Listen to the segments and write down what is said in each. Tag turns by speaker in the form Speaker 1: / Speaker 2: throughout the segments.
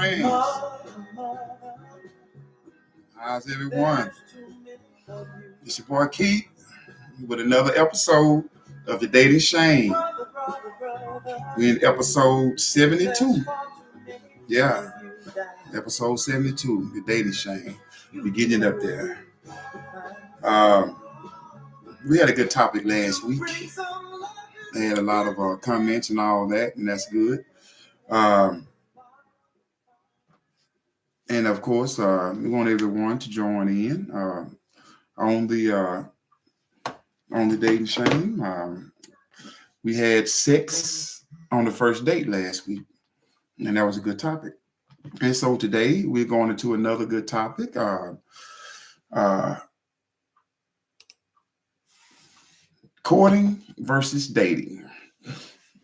Speaker 1: friends. How's everyone? It's your boy Keith with another episode of The Dating Shame. We're in episode 72. Yeah, episode 72, The Dating Shame. We're getting it up there. We had a good topic last week. I had a lot of comments and all that, and that's good. And of course, we want everyone to join in on the dating shame. We had sex on the first date last week, and that was a good topic. And so today we're going into another good topic. Courting versus dating.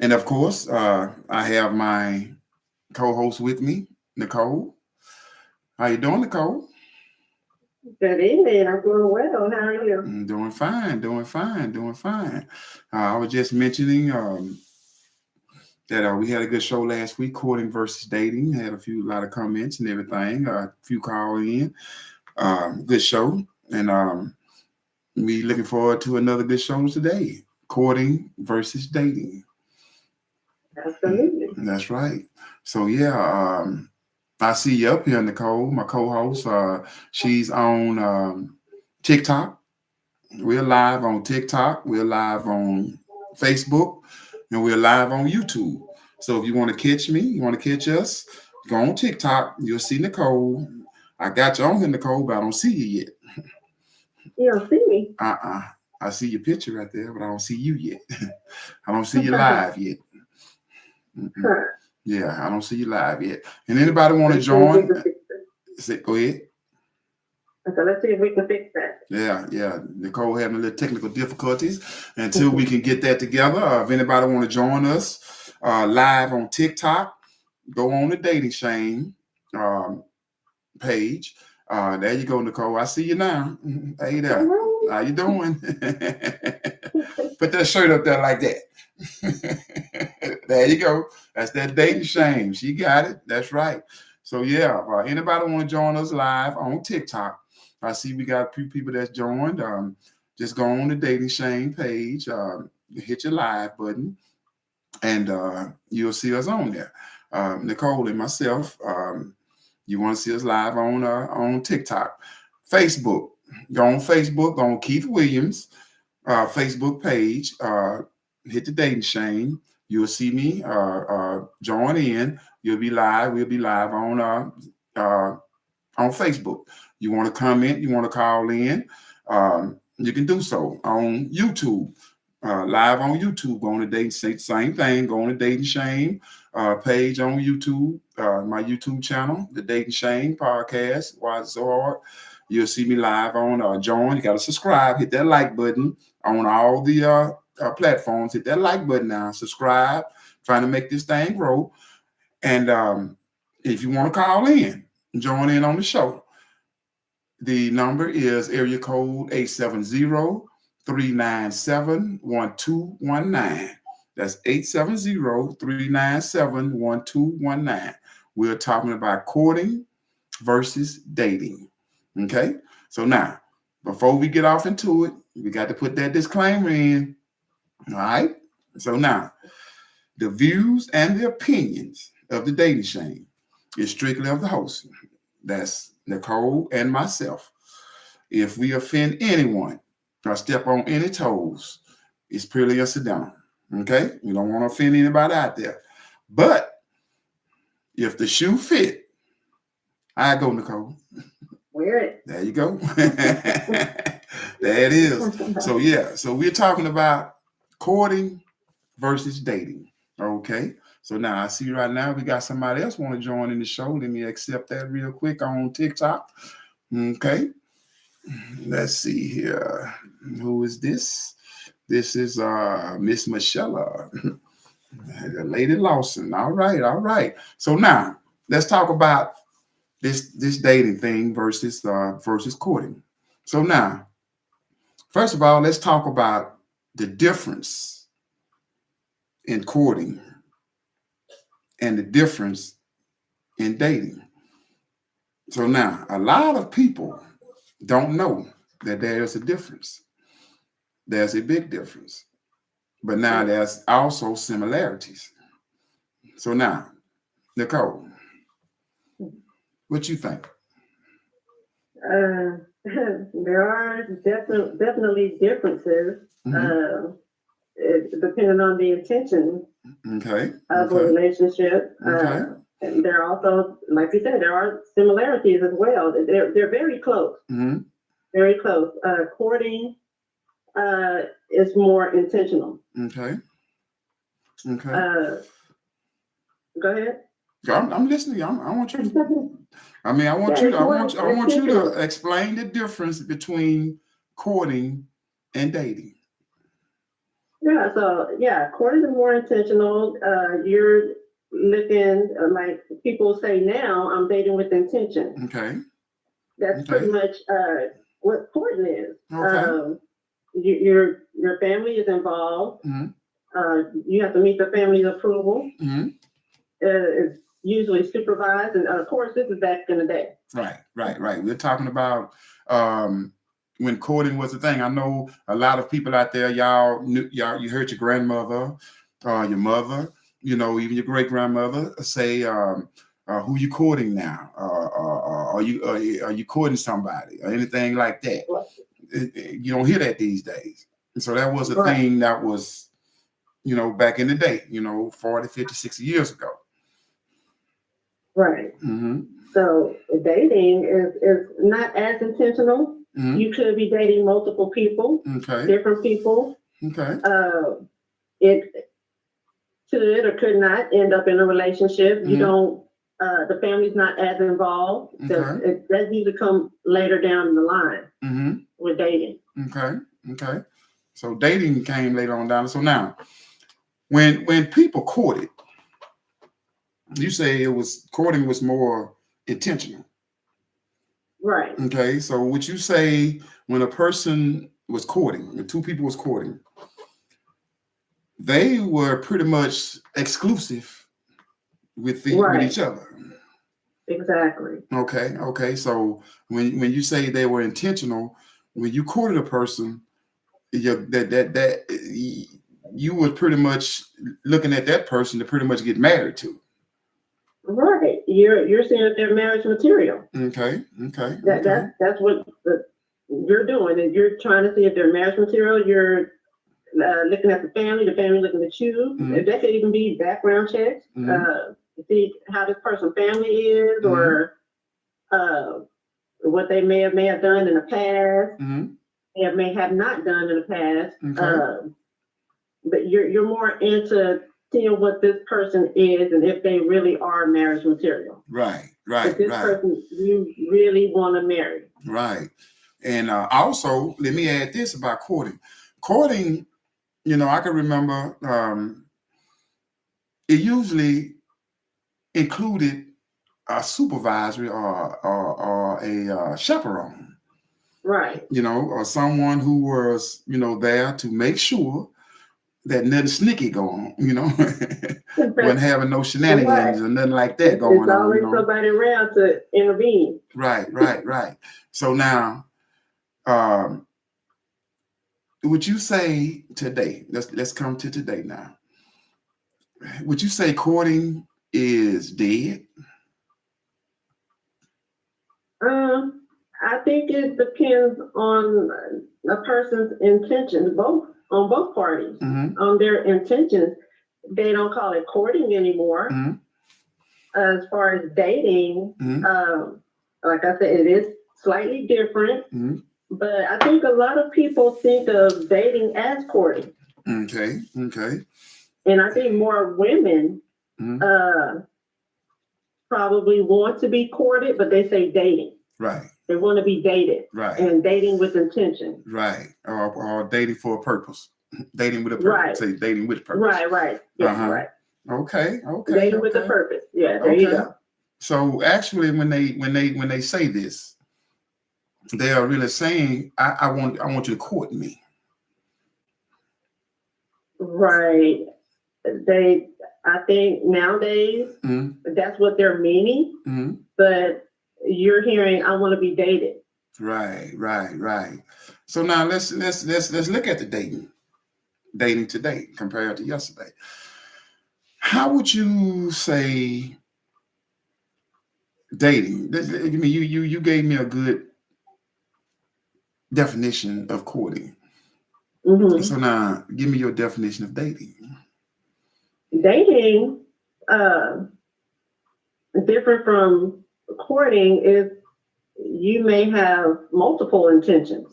Speaker 1: And of course, I have my co-host with me, Nicole. How you doing, Nicole?
Speaker 2: Good evening. I'm doing well. How are you?
Speaker 1: Doing fine. I was just mentioning that we had a good show last week, courting versus dating. Had a lot of comments and everything. A few called in. Good show, and we looking forward to another good show today. Courting versus dating.
Speaker 2: Absolutely.
Speaker 1: That's right. So yeah, I see you up here, Nicole, my co-host. She's on TikTok. We're live on TikTok. We're live on Facebook, and we're live on YouTube. So if you want to catch me, you want to catch us, go on TikTok. You'll see Nicole. I got you on here, Nicole, but I don't see you yet.
Speaker 2: You don't see me?
Speaker 1: I see your picture right there, but I don't see you yet. I don't see you live yet.
Speaker 2: Huh.
Speaker 1: Yeah, I don't see you live yet. And anybody want to join? Go ahead.
Speaker 2: So let's see if we can fix that.
Speaker 1: Yeah. Nicole having a little technical difficulties. Until we can get that together, if anybody want to join us live on TikTok, go on the Dating Shame page. There you go, Nicole. I see you now. Hey there.
Speaker 2: Hello.
Speaker 1: How you doing? Put that shirt up there like that. There you go. That's that Dating Shame. She got it. That's right. So yeah, anybody want to join us live on TikTok? I see we got a few people that's joined. Just go on the Dating Shame page, hit your live button, and you'll see us on there. Nicole and myself, you want to see us live on TikTok. Facebook, go on Facebook, go on Keith Williams Facebook page, hit the Dating Shame. You'll see me join in. You'll be live. We'll be live on Facebook. You want to comment, you want to call in, you can do so on YouTube. Live on YouTube, go on the Dating Shame, same thing, go on the Dating Shame page on YouTube, my YouTube channel, the Dating Shame podcast. Why it's so hard? You'll see me live on join. You got to subscribe, hit that like button on all the platforms. Hit that like button now, subscribe, trying to make this thing grow. And if you want to call in, join in on the show. The number is area code 870-397-1219. That's 870-397-1219. We're talking about courting versus dating. Okay? So now, before we get off into it, we got to put that disclaimer in. All right? So now, the views and the opinions of the Dating Shame is strictly of the host. That's Nicole and myself. If we offend anyone or step on any toes, it's purely incidental. Okay? We don't want to offend anybody out there. But if the shoe fit, I go, Nicole.
Speaker 2: Wear it.
Speaker 1: There you go. There it is. So yeah, so we're talking about courting versus dating. Okay. So now I see right now we got somebody else want to join in the show. Let me accept that real quick on TikTok. Okay. Let's see here. Who is this? This is Miss Michelle, Lady Lawson. All right. So now let's talk about this dating thing versus courting. So now, first of all, let's talk about the difference in courting and the difference and dating. So now a lot of people don't know that there's a difference. There's a big difference. But now there's also similarities. So now, Nicole, what you think?
Speaker 2: There are definitely differences, depending on the intention
Speaker 1: Okay.
Speaker 2: of a relationship.
Speaker 1: Okay.
Speaker 2: And there are also, like you said, there are similarities as well. They're very close.
Speaker 1: Mm-hmm.
Speaker 2: Very close. Courting is more intentional.
Speaker 1: Okay. Okay.
Speaker 2: Go ahead.
Speaker 1: I'm listening. I want you to. I mean, I want you to explain the difference between courting and dating.
Speaker 2: Yeah. So yeah, courting is more intentional. You're looking, like people say now, I'm dating with intention.
Speaker 1: Okay.
Speaker 2: That's pretty much what courting is.
Speaker 1: Okay.
Speaker 2: Your family is involved. You have to meet the family's approval. It's usually supervised, and of course, this is back in the day.
Speaker 1: Right. We're talking about when courting was a thing. I know a lot of people out there. You heard your grandmother, your mother, even your great grandmother say, "Who you courting now? Are you courting somebody or anything like that?" You don't hear that these days. And so that was a thing that was, back in the day, 40, 50, 60 years ago.
Speaker 2: Right. So dating is not as intentional. You could be dating multiple people, different people. It could or could not end up in a relationship. You don't. The family's not as involved. It does usually come later down the line with dating.
Speaker 1: Okay. So dating came later on down. So now, when people courted, you say courting was more intentional.
Speaker 2: Right.
Speaker 1: Okay. So would you say when a person was courting, when two people was courting, they were pretty much exclusive with each other?
Speaker 2: Exactly.
Speaker 1: Okay. So when you say they were intentional, when you courted a person, you were pretty much looking at that person to pretty much get married to.
Speaker 2: Right. You're saying that they're marriage material.
Speaker 1: Okay.
Speaker 2: That's what you're doing. Is you're trying to see if they're marriage material. You're looking at the family looking at you. That could even be background checks. See how this person's family is, or what they may have done in the past. They may have not done in the past. But you're more into seeing what this person is and if they really are marriage material. Right. If this person you really want to marry.
Speaker 1: Right. And also, let me add this about courting. Courting, I can remember it usually included a supervisor or a chaperone.
Speaker 2: Right.
Speaker 1: Or someone who was, there to make sure that nothing sneaky go on, wasn't having no shenanigans or nothing like that going on.
Speaker 2: There's always somebody around to intervene.
Speaker 1: Right. So now, would you say today, let's come to today now. Would you say courting is dead?
Speaker 2: I think it depends on a person's intentions, on both parties, on their intentions. They don't call it courting anymore. As far as dating, like I said, it is slightly different. But I think a lot of people think of dating as courting.
Speaker 1: Okay.
Speaker 2: And I think more women probably want to be courted, but they say dating.
Speaker 1: Right.
Speaker 2: They want to be dated.
Speaker 1: Right.
Speaker 2: And dating with intention.
Speaker 1: Right. Or dating for a purpose. Dating with a purpose.
Speaker 2: Right.
Speaker 1: Say dating with purpose.
Speaker 2: Right. Yeah, right.
Speaker 1: Okay.
Speaker 2: Dating with a purpose. Yeah, there you go.
Speaker 1: So actually when they say this, they are really saying, I want you to court me.
Speaker 2: Right. I think nowadays that's what they're meaning, but you're hearing, I want to be dated.
Speaker 1: Right. So now let's look at the dating today compared to yesterday. How would you say dating? I mean, you gave me a good definition of courting. So now, give me your definition of dating.
Speaker 2: Dating, different from courting, is you may have multiple intentions.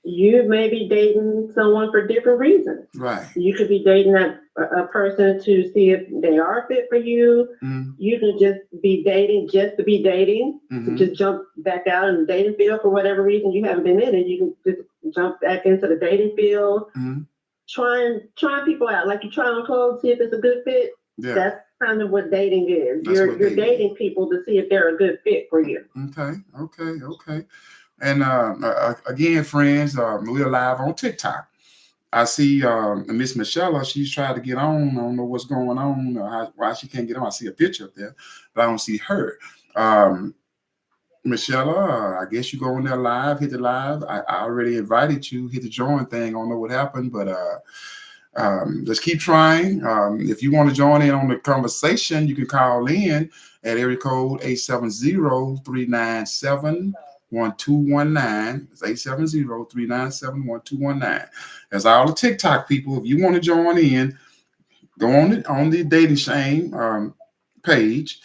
Speaker 2: You may be dating someone for different reasons.
Speaker 1: Right.
Speaker 2: You could be dating a person to see if they are fit for you. You can just be dating just to be dating, to just jump back out in the dating field for whatever reason you haven't been in it. You can just jump back into the dating field, trying people out. Like you try on clothes, see if it's a good fit. Yeah. That's kind of what dating is. You're dating people to see if they're a good fit for you.
Speaker 1: Okay. And again, friends, we're live on TikTok. I see Miss Michelle. She's trying to get on. I don't know what's going on, why she can't get on. I see a picture up there, but I don't see her. Michelle, I guess you go in there live, hit the live. I already invited you, hit the join thing. I don't know what happened, but let's keep trying. If you want to join in on the conversation, you can call in at area code 870-397-1219. It's 870-397-1219. That's all the TikTok people. If you want to join in, go on the Dating Shame page.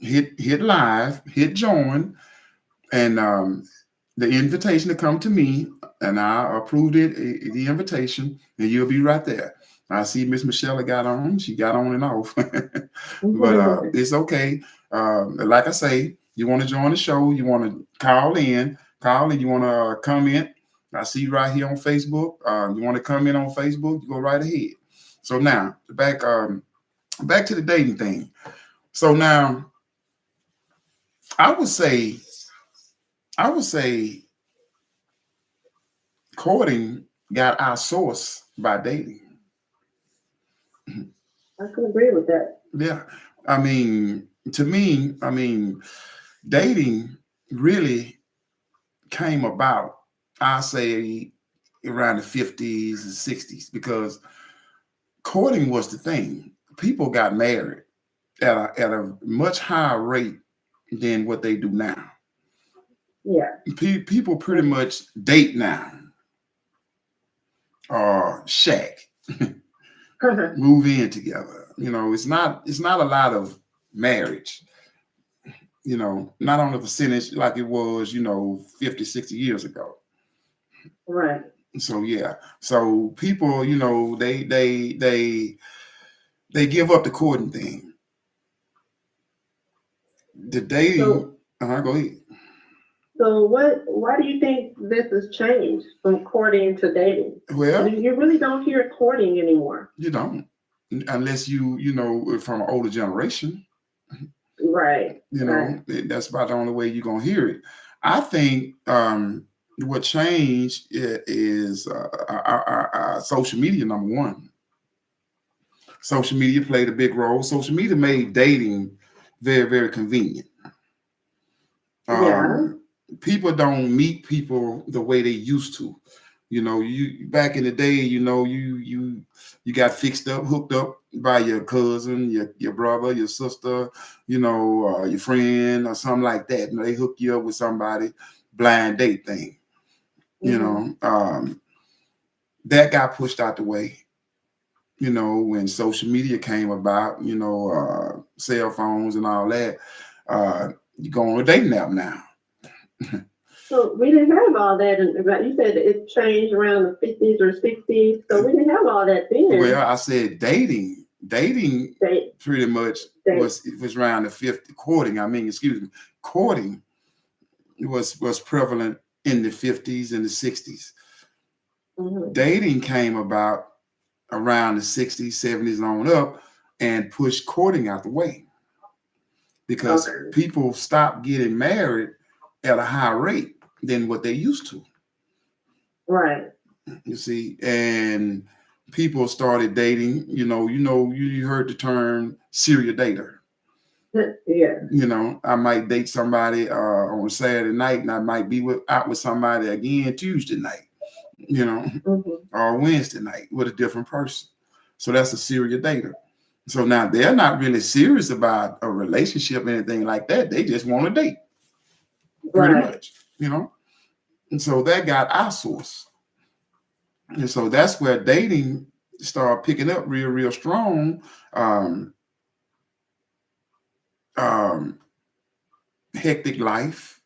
Speaker 1: Hit live, hit join, and the invitation to come to me, and I approved the invitation, and you'll be right there. I see Miss Michelle got on. She got on and off. But it's okay. Like I say, you want to join the show, you want to call in, you want to comment. I see you right here on Facebook. You want to comment on Facebook, you go right ahead. So now, back to the dating thing. So now, I would say courting got outsourced by dating.
Speaker 2: I can agree with that.
Speaker 1: Yeah. I mean, to me, dating really came about, I say, around the 50s and 60s, because courting was the thing. People got married at a much higher rate than what they do now.
Speaker 2: Yeah.
Speaker 1: People pretty much date now. Or shack. Move in together. It's not a lot of marriage. Not on the percentage like it was, 50, 60 years ago.
Speaker 2: Right.
Speaker 1: So yeah. So people, they give up the courting thing. The dating. Go ahead.
Speaker 2: So why do you think this has changed from courting to dating?
Speaker 1: Well,
Speaker 2: you really don't hear courting anymore.
Speaker 1: You don't, unless you from an older generation.
Speaker 2: Right.
Speaker 1: That's about the only way you're gonna hear it. I think what changed is our social media. Number one, social media played a big role. Social media made dating very, very convenient. People don't meet people the way they used to. You back in the day, you got hooked up by your cousin, your brother, your sister, your friend or something like that. They hook you up with somebody, blind date thing. That got pushed out the way. When social media came about, cell phones and all that, you go on a dating app now.
Speaker 2: So we didn't have all that. You said it changed around the 50s or 60s. So we didn't have all that then.
Speaker 1: Well, I said dating pretty much was around the 50. Courting was prevalent in the 50s and the 60s. Dating came about around the 60s, 70s on up, and pushed courting out the way, because people stopped getting married at a higher rate than what they used to.
Speaker 2: Right.
Speaker 1: You see, and people started dating. You heard the term serial dater.
Speaker 2: Yeah.
Speaker 1: I might date somebody on Saturday night, and I might be out with somebody again Tuesday night, or Wednesday night with a different person. So that's a serial dater. So now they're not really serious about a relationship or anything like that. They just want to date, pretty much, And so that got outsourced. And so that's where dating started picking up real, real strong. Hectic life,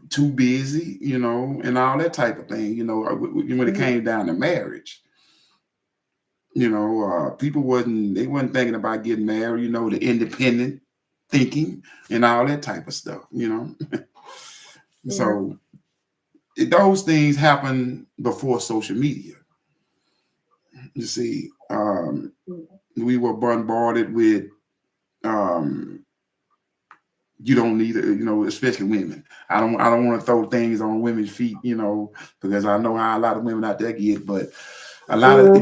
Speaker 1: too busy, and all that type of thing, when it came down to marriage. People wasn't thinking about getting married, the independent thinking and all that type of stuff, So those things happen before social media. You see, we were bombarded with you don't need it, especially women. I don't want to throw things on women's feet, because I know how a lot of women out there get, but a lot of,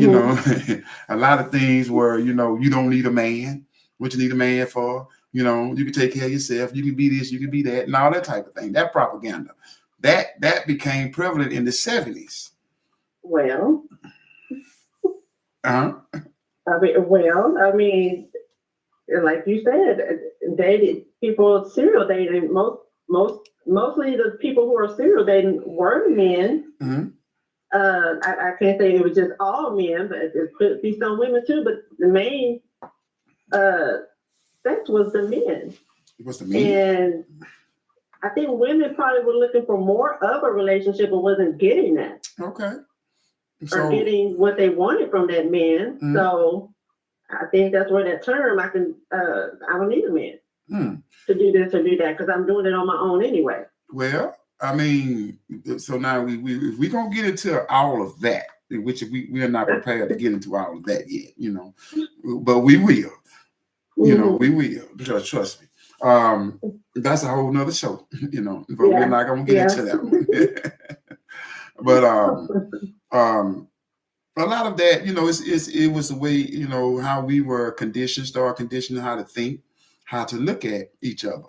Speaker 1: a lot of things where, you don't need a man. What you need a man for, you can take care of yourself. You can be this, you can be that, and all that type of thing. That propaganda, that became prevalent in the 70s.
Speaker 2: Well,
Speaker 1: I
Speaker 2: mean, like you said, dated people serial dating. Mostly the people who are serial dating were men. I can't say it was just all men, but it could be some women too. But the main sex was the men.
Speaker 1: It was the men.
Speaker 2: And I think women probably were looking for more of a relationship and wasn't getting that.
Speaker 1: Okay.
Speaker 2: Or getting what they wanted from that man. So I think that's where that term, I don't need a man to do this or do that, because I'm doing it on my own anyway.
Speaker 1: Well, I mean, so now if we're going to get into all of that, which we are not prepared to get into all of that yet, but we will, we will, because trust me, that's a whole nother show, but we're not going to get into that one. But a lot of that, it was the way, how we were started conditioning how to think, how to look at each other.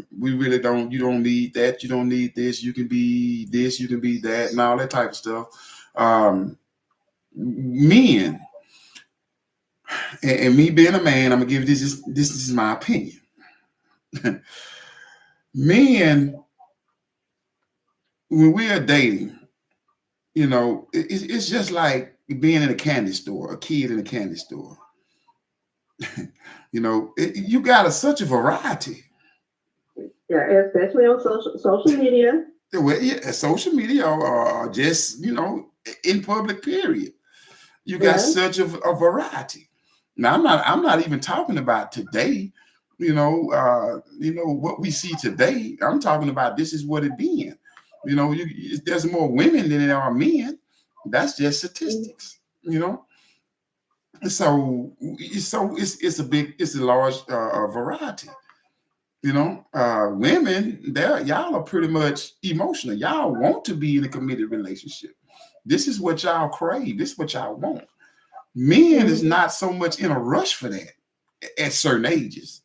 Speaker 1: We really don't, you don't need that, you don't need this, you can be this, you can be that, and all that type of stuff. Men, and me being a man, I'm gonna give this is my opinion. Men, when we are dating, it's just like being in a candy store, a kid in a candy store. You got such a variety.
Speaker 2: Yeah, especially on social media.
Speaker 1: Well, yeah, social media or just, in public, period. You got such a variety. Now, I'm not even talking about today, what we see today. I'm talking about this is what it been. There's more women than there are men. That's just statistics, So it's a large variety. Women, y'all are pretty much emotional. Y'all want to be in a committed relationship. This is what y'all crave. This is what y'all want. Men is not so much in a rush for that at certain ages.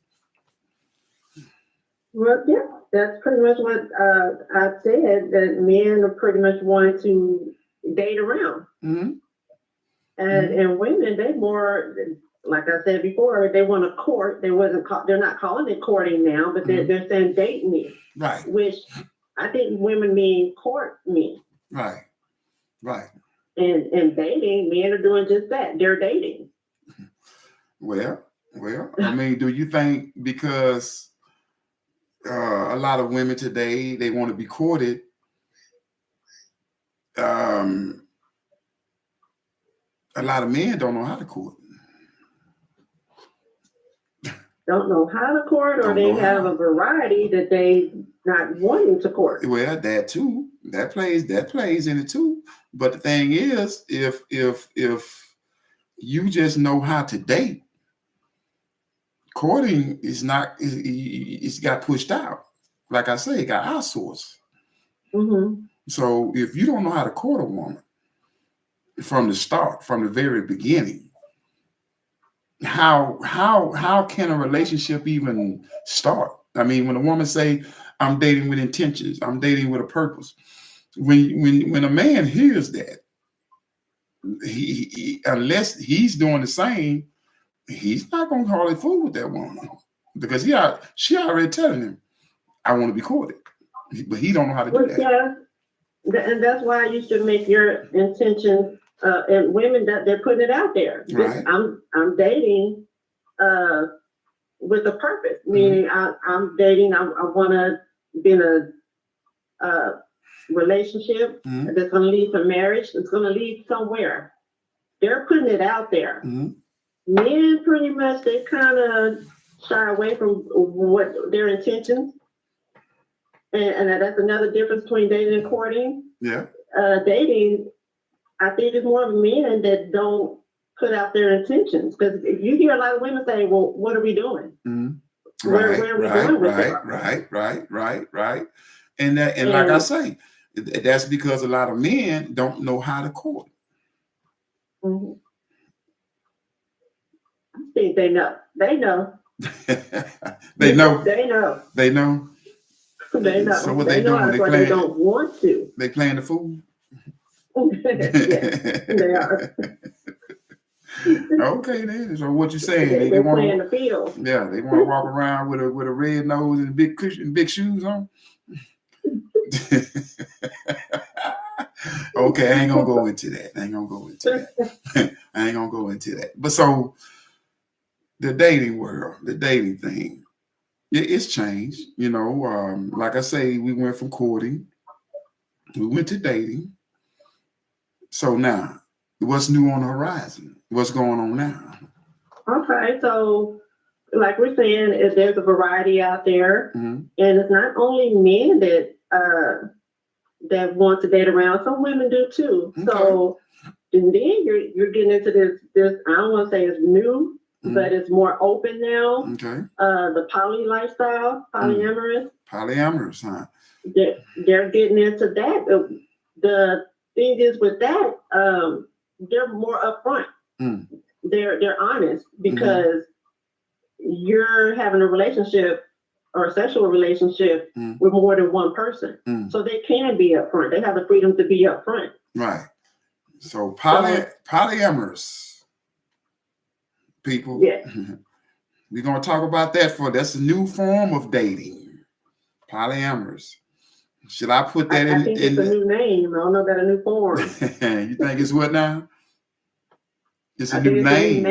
Speaker 2: Well, yeah, that's pretty much what I said, that men are pretty much wanting to date around. And women, they more, like I said before, they want to court. They're not calling it courting now, but they're saying date me.
Speaker 1: Right.
Speaker 2: Which I think women mean court me.
Speaker 1: Right.
Speaker 2: And dating, men are doing just that. They're dating.
Speaker 1: Well, I mean, do you think because a lot of women today, they want to be courted, a lot of men don't know how to court.
Speaker 2: Don't know how to court, or they have a variety that they not wanting to court.
Speaker 1: Well, that too. That plays in it too. But the thing is, if you just know how to date, courting is not. It's got pushed out. Like I say, it got outsourced. So if you don't know how to court a woman from the start, from the very beginning, how can a relationship even start? I mean, when a woman say, "I'm dating with intentions, I'm dating with a purpose," when a man hears that, unless he's doing the same, he's not gonna call it fool with that woman because she already telling him, "I want to be courted," but he don't know how to do that.
Speaker 2: Yeah, and that's why you should make your intentions. And women that they're putting it out there.
Speaker 1: Right.
Speaker 2: I'm dating with a purpose, meaning I'm dating. I want to be in a relationship that's going to lead to marriage. It's going to lead somewhere. They're putting it out there. Men pretty much they kind of shy away from what their intentions, and that's another difference between dating and courting.
Speaker 1: Yeah.
Speaker 2: Dating, I think it's more of men that don't put out their intentions, because you hear a lot of women say, "Well, what are we doing? Where are we going with it?"
Speaker 1: Right. And like I say, that's because a lot of men don't know how to court.
Speaker 2: I think they know. They know.
Speaker 1: They know.
Speaker 2: They know.
Speaker 1: They know.
Speaker 2: They know.
Speaker 1: So what they doing?
Speaker 2: They don't want to.
Speaker 1: They playing the fool.
Speaker 2: Yes, they are.
Speaker 1: Okay, then. So what you saying?
Speaker 2: They want to play in the field.
Speaker 1: Yeah, they want to walk around with a red nose and big cushion, big shoes on. Okay, I ain't gonna go into that. I ain't gonna go into that. But so the dating world, the dating thing, it's changed. You know, like I say, we went from courting, we went to dating. So now, what's new on the horizon? What's going on now?
Speaker 2: Okay, so like we're saying, there's a variety out there, and it's not only men that want to date around. Some women do too. Okay. So, and then you're getting into this. I don't want to say it's new, but it's more open now.
Speaker 1: Okay.
Speaker 2: The poly lifestyle, polyamorous.
Speaker 1: Polyamorous, huh?
Speaker 2: They're getting into that. The thing is with that, they're more upfront. They're honest, because you're having a relationship or a sexual relationship with more than one person. So they can be upfront. They have the freedom to be upfront.
Speaker 1: Right. So polyamorous people.
Speaker 2: Yeah.
Speaker 1: We're going to talk about that that's a new form of dating. Polyamorous. Should I put that in?
Speaker 2: I think it's a new name. I don't know about a new form.
Speaker 1: You think it's what now? It's a new
Speaker 2: name.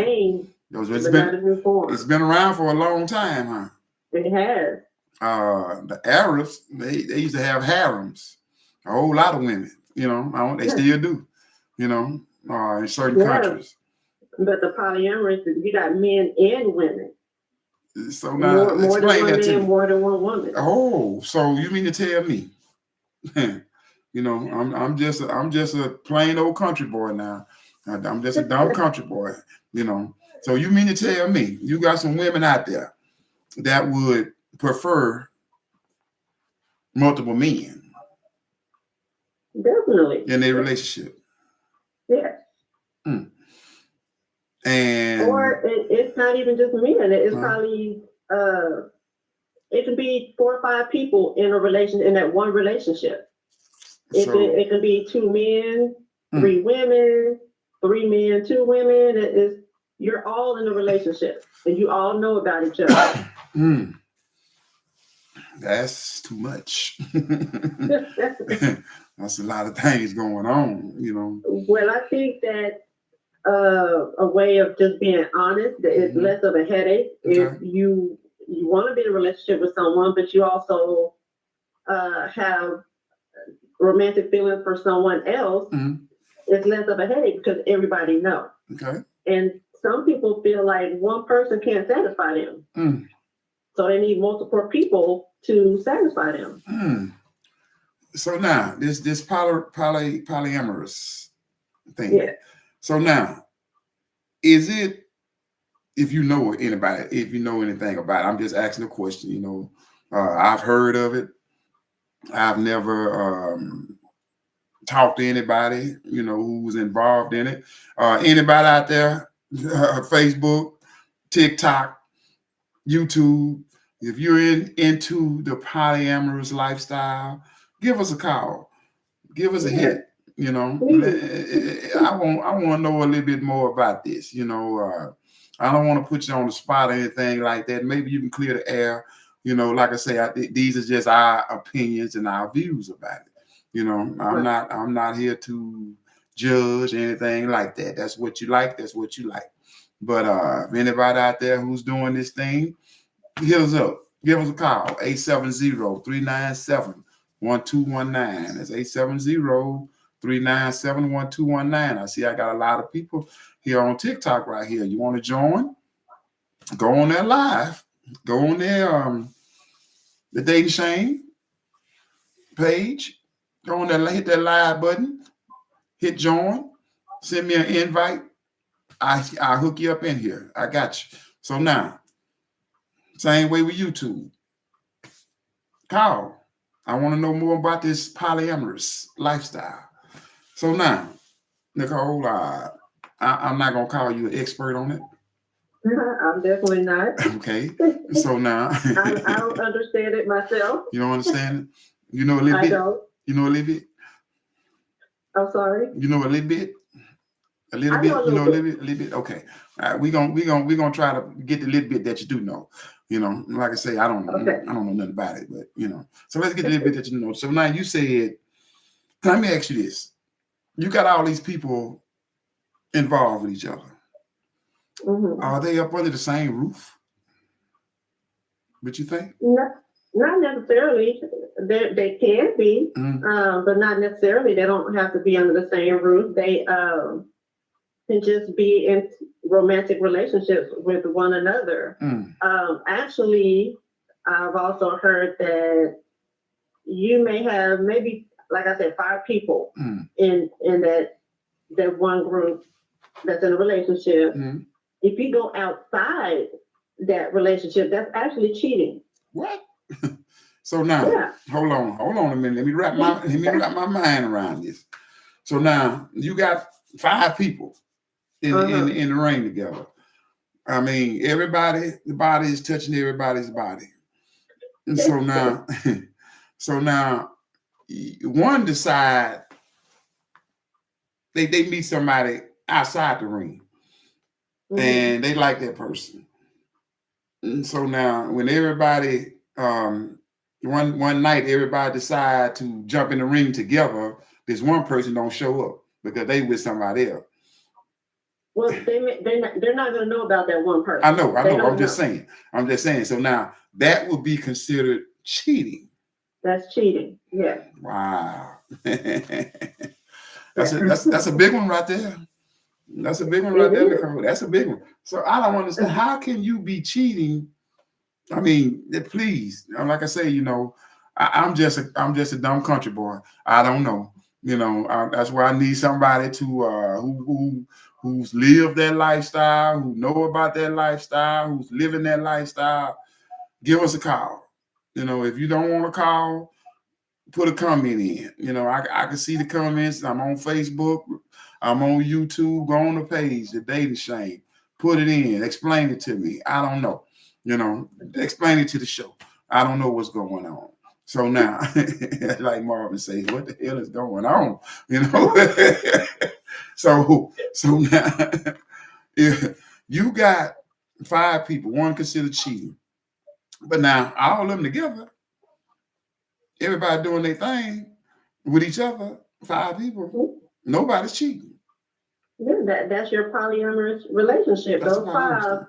Speaker 1: It's been around for a long time, huh?
Speaker 2: It has.
Speaker 1: The Arabs, they used to have harems, a whole lot of women. You know, they still do. You know, in certain countries.
Speaker 2: But the polyamorous, you got men and women.
Speaker 1: So now,
Speaker 2: more than one
Speaker 1: man,
Speaker 2: more than one woman.
Speaker 1: Oh, so you mean to tell me? You know, I'm just a plain old country boy now. I'm just a dumb country boy. You know, so you mean to tell me you got some women out there that would prefer multiple men?
Speaker 2: Definitely.
Speaker 1: In their relationship.
Speaker 2: Yes.
Speaker 1: And
Speaker 2: or it's not even just men. It's probably it can be 4 or 5 people in that one relationship. It can be 2 men, 3 women, 3 men, 2 women. You're all in a relationship and you all know about each other.
Speaker 1: That's too much. That's a lot of things going on, you know.
Speaker 2: Well, I think that a way of just being honest is less of a headache. Okay. If you want to be in a relationship with someone, but you also have romantic feelings for someone else, it's less of a headache because everybody knows.
Speaker 1: Okay.
Speaker 2: And some people feel like one person can't satisfy them. So they need multiple people to satisfy them.
Speaker 1: So now this polyamorous thing.
Speaker 2: Yeah.
Speaker 1: So now, is it, if you know anybody, if you know anything about it, I'm just asking a question, you know, I've heard of it. I've never talk to anybody, who's involved in it. Anybody out there, Facebook, TikTok, YouTube, if you're into the polyamorous lifestyle, give us a call. Give us a hit. I want to know a little bit more about this. I don't want to put you on the spot or anything like that. Maybe you can clear the air. Like I say, these are just our opinions and our views about it. I'm not here to judge anything like that. That's what you like. That's what you like. But if anybody out there who's doing this thing, hit us up. Give us a call. 870-397-1219. That's 870-397-1219. I see I got a lot of people here on TikTok right here. You want to join? Go on there live. Go on there, the Dating Shame page. Go on there, hit that live button. Hit join. Send me an invite. I'll hook you up in here. I got you. So now, same way with YouTube. Call. I want to know more about this polyamorous lifestyle. So now, Nicole, I'm not going to call you an expert on it.
Speaker 2: I'm definitely not.
Speaker 1: Okay. So now.
Speaker 2: I don't understand it myself.
Speaker 1: You don't understand it? You know a little bit?
Speaker 2: I don't.
Speaker 1: You know a little bit?
Speaker 2: I'm sorry?
Speaker 1: You know a little bit? A little bit? You know a little bit? Okay. All right. We're gonna try to get the little bit that you do know. Like I say, I don't know nothing about it, but So let's get the little bit that you know. So now you said, let me ask you this. You got all these people involved with each other. Mm-hmm. Are they up under the same roof? What you think?
Speaker 2: Not necessarily. They can be, but not necessarily. They don't have to be under the same roof. They can just be in romantic relationships with one another. Actually, I've also heard that you may have maybe, like I said, 5 people in that one group that's in a relationship. If you go outside that relationship, that's actually cheating.
Speaker 1: What? So now, hold on a minute. Let me wrap my mind around this. So now you got 5 people in the ring together. I mean, the body is touching everybody's body. And so now, one decide they meet somebody outside the ring, and they like that person. And so now, when everybody one night everybody decide to jump in the ring together, this one person don't show up because they with somebody else.
Speaker 2: Well, they're not going to know about that one person.
Speaker 1: I know. I'm just saying. So now that would be considered cheating.
Speaker 2: That's cheating. Yeah.
Speaker 1: Wow. That's a big one right there. That's a big one right there, Nicole. That's a big one. So I don't understand. How can you be cheating? I mean, please. Like I say, I'm just a dumb country boy. I don't know. That's why I need somebody to who's lived that lifestyle, who know about that lifestyle, who's living that lifestyle. Give us a call. If you don't want to call, put a comment in. I can see the comments. I'm on Facebook. I'm on YouTube. Go on the page, The Dating Shame. Put it in. Explain it to me. I don't know. Explain it to the show. I don't know what's going on. So now, like Marvin says, what the hell is going on? So now, if you got 5 people, one considered cheating, but now all of them together, everybody doing their thing with each other, 5 people, nobody's cheating.
Speaker 2: Yeah, that's your polyamorous relationship. Those 5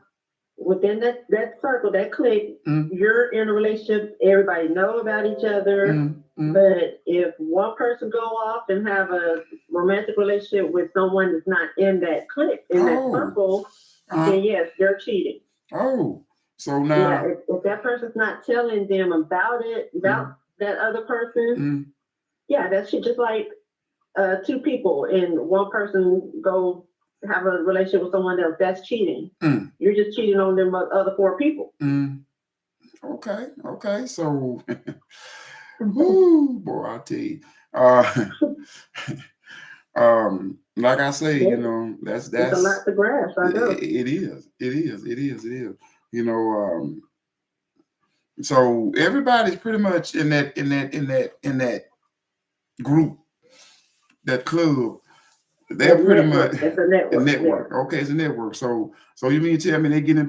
Speaker 2: within that circle, that clique, you're in a relationship. Everybody know about each other. But if one person go off and have a romantic relationship with someone that's not in that clique, in that circle, then yes, they're cheating.
Speaker 1: Oh, so now
Speaker 2: if that person's not telling them about that other person, that's just like 2 people and one person go have a relationship with someone else. That's cheating. You're just cheating on them other 4 people.
Speaker 1: Okay. So, boy, I tell you, Like I say,
Speaker 2: Yeah.
Speaker 1: you know, that's
Speaker 2: It's a lot to grasp. I know.
Speaker 1: it is. You know, so everybody's pretty much in that group, that club. They're
Speaker 2: That
Speaker 1: pretty
Speaker 2: network.
Speaker 1: much
Speaker 2: It's a
Speaker 1: a
Speaker 2: network.
Speaker 1: network.
Speaker 2: Yeah.
Speaker 1: Okay, it's a network. So you mean to tell me they getting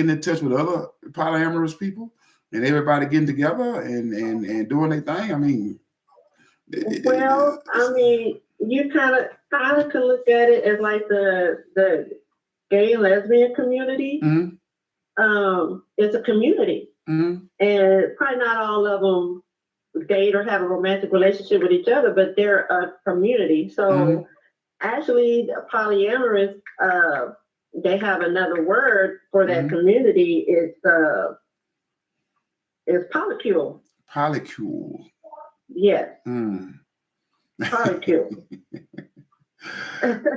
Speaker 1: in touch with other polyamorous people, and everybody getting together and doing their thing? I mean,
Speaker 2: Well, I mean, you kind of can look at it as like the gay and lesbian community. It's a community, and probably not all of them date or have a romantic relationship with each other, but they're a community. So actually, polyamorous, they have another word for that community. It's polycule.
Speaker 1: Polycule.
Speaker 2: Yes. Polycule.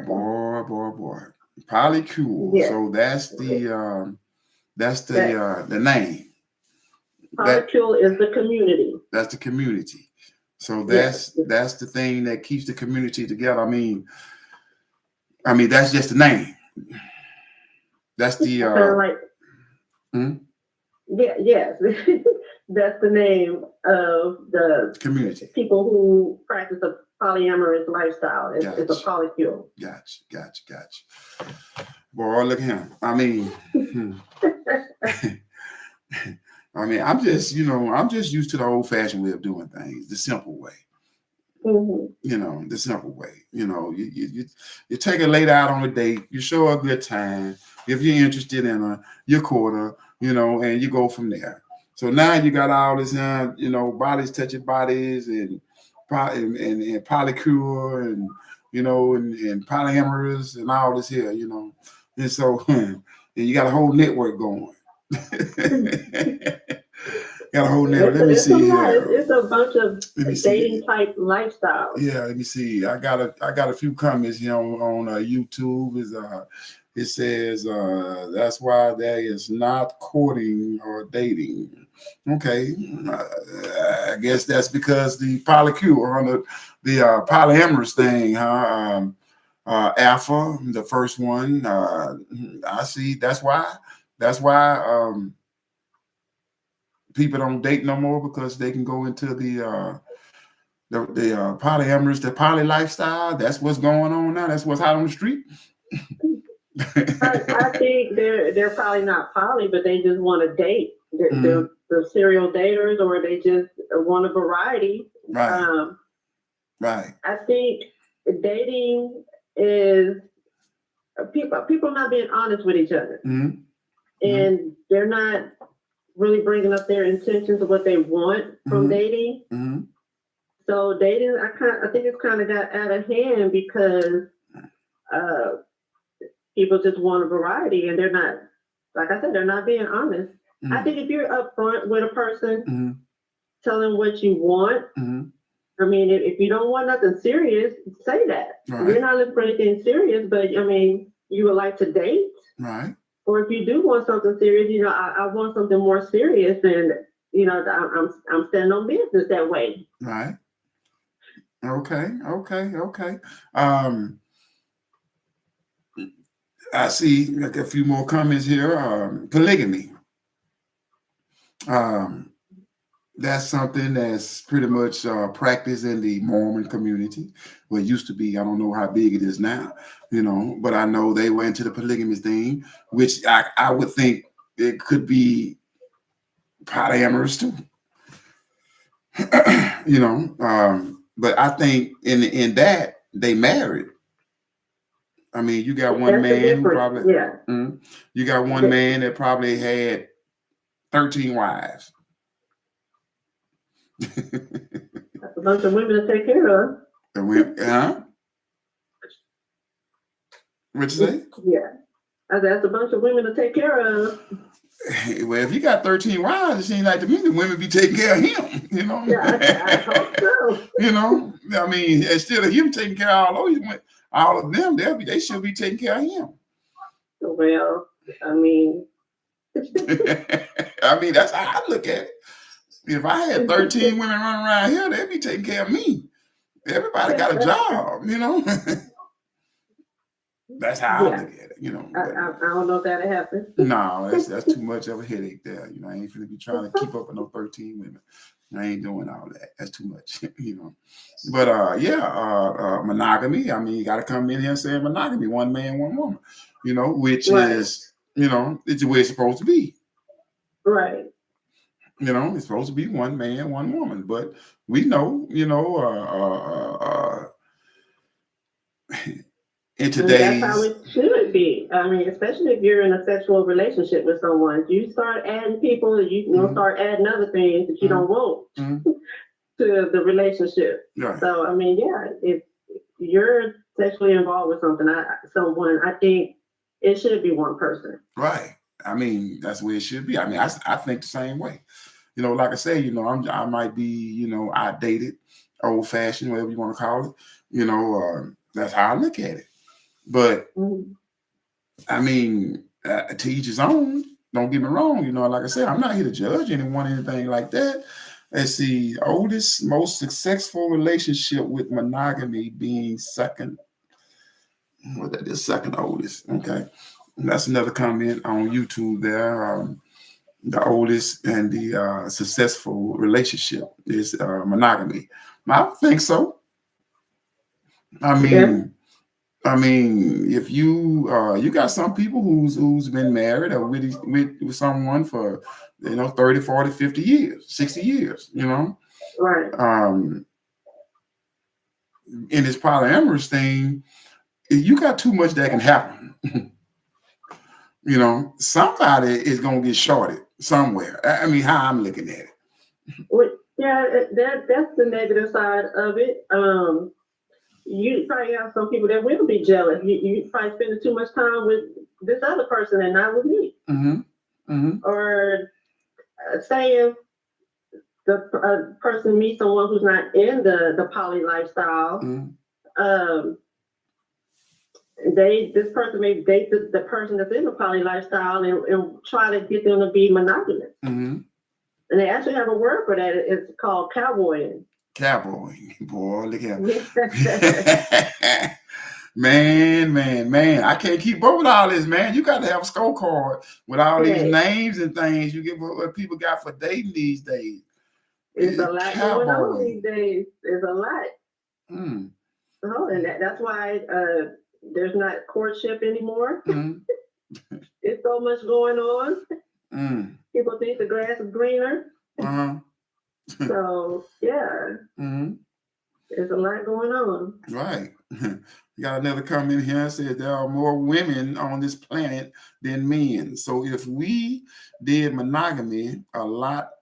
Speaker 1: boy. Polycule.
Speaker 2: Yes.
Speaker 1: So that's the name.
Speaker 2: Polycule is the community.
Speaker 1: That's the community. So that's the thing that keeps the community together. I mean, that's just the name. That's the
Speaker 2: yes. That's the name of the
Speaker 1: community.
Speaker 2: People who practice a polyamorous lifestyle. It's a polycule.
Speaker 1: Gotcha. Boy, look at him. I mean, I'm just used to the old-fashioned way of doing things, the simple way. You know, the simple way. You know, you take a lady out on a date, you show her a good time. If you're interested in her, you court her, you know, and you go from there. So now you got all this, you know, bodies touching bodies and polycule and, you know, and polyamorous and all this here, you know. And so and you got a whole network going. Got a whole network. Let me see here.
Speaker 2: It's a bunch of dating type lifestyles.
Speaker 1: Yeah, let me see. I got a few comments here on YouTube. It says that's why there is not courting or dating. Okay, I guess that's because the polycule, the polyamorous thing, huh? Alpha, the first one. I see. That's why. People don't date no more, because they can go into the polyamorous, the poly lifestyle. That's what's going on now. That's what's hot on the street.
Speaker 2: I think they're probably not poly, but they just want to date. They're serial daters, or they just want a variety.
Speaker 1: Right. Right.
Speaker 2: I think dating is people not being honest with each other, and they're not really bringing up their intentions of what they want from dating. So dating, I think it's kind of got out of hand, because people just want a variety, and they're not, like I said, they're not being honest. I think if you're upfront with a person, tell them what you want. I mean, if you don't want nothing serious, say that. Right. You're not looking for anything serious, but I mean, you would like to date.
Speaker 1: Right.
Speaker 2: Or if you do want something serious, you know, I want something more serious, and you know, I'm standing on business that way.
Speaker 1: Right. Okay. I see like a few more comments here. Polygamy. That's something that's pretty much practiced in the Mormon community. Well, it used to be. I don't know how big it is now, you know, but I know they went into the polygamy thing, which I would think it could be polyamorous too. You know, but I think in that they married. I mean, you got one man who probably you got one man that probably had 13 wives.
Speaker 2: That's a bunch of women to take care of.
Speaker 1: Huh? What you say?
Speaker 2: Yeah. That's a bunch of women to take care of.
Speaker 1: Well, if you got 13 wives, it seems like to me the women be taking care of him, you know?
Speaker 2: Yeah, I hope so.
Speaker 1: You know, I mean, instead of him taking care of all of them, they should be taking care of him.
Speaker 2: Well, I mean.
Speaker 1: That's how I look at it. If I had 13 women running around here, they'd be taking care of me. Everybody got a job, you know. That's how I look at it, you know.
Speaker 2: I don't know if that'll happen.
Speaker 1: No, that's too much of a headache there. You know, I ain't finna be trying to keep up with no 13 women. I ain't doing all that. That's too much, you know. But monogamy. I mean, you got to come in here and say monogamy: one man, one woman. You know, which is, you know, it's the way it's supposed to be.
Speaker 2: Right.
Speaker 1: You know, it's supposed to be one man, one woman. But we know, you know, in today's,
Speaker 2: that's how it should be. I mean, especially if you're in a sexual relationship with someone, you start adding people, you know, start adding other things that you don't want to the relationship.
Speaker 1: Right.
Speaker 2: So, I mean, yeah, if you're sexually involved with someone, I think it should be one person.
Speaker 1: Right. I mean, that's where it should be. I mean, I think the same way. You know, like I say, you know, I might be, you know, outdated, old fashioned, whatever you want to call it. You know, that's how I look at it. But I mean, to each his own. Don't get me wrong. You know, like I said, I'm not here to judge anyone, anything like that. Let's see, oldest, most successful relationship with monogamy being second. Well, that is second oldest. Okay, and that's another comment on YouTube there. The oldest and the successful relationship is monogamy. I think so. I mean, if you you got some people who's been married or with someone for, you know, 30, 40, 50 years, 60 years, you know.
Speaker 2: Right.
Speaker 1: In this polyamorous thing, you got too much that can happen. You know, somebody is gonna get shorted somewhere. I mean, how I'm looking at it.
Speaker 2: Well, yeah, that's the negative side of it. You probably have some people that will be jealous. You probably spending too much time with this other person and not with me. Or say if the person meets someone who's not in the poly lifestyle, this person may date the person that's in the poly lifestyle and try to get them to be monogamous. And they actually have a word for that. It's called cowboying.
Speaker 1: Cowboying, boy, look at man. I can't keep up with all this, man. You got to have a scorecard with all these names and things you get what people got for dating these days.
Speaker 2: It's a lot going on these days. It's a lot. And that's why there's not courtship anymore. It's so much going on. People think the grass is greener. So yeah, there's a lot going on.
Speaker 1: Right. You got another comment here that says there are more women on this planet than men. So if we did monogamy, a lot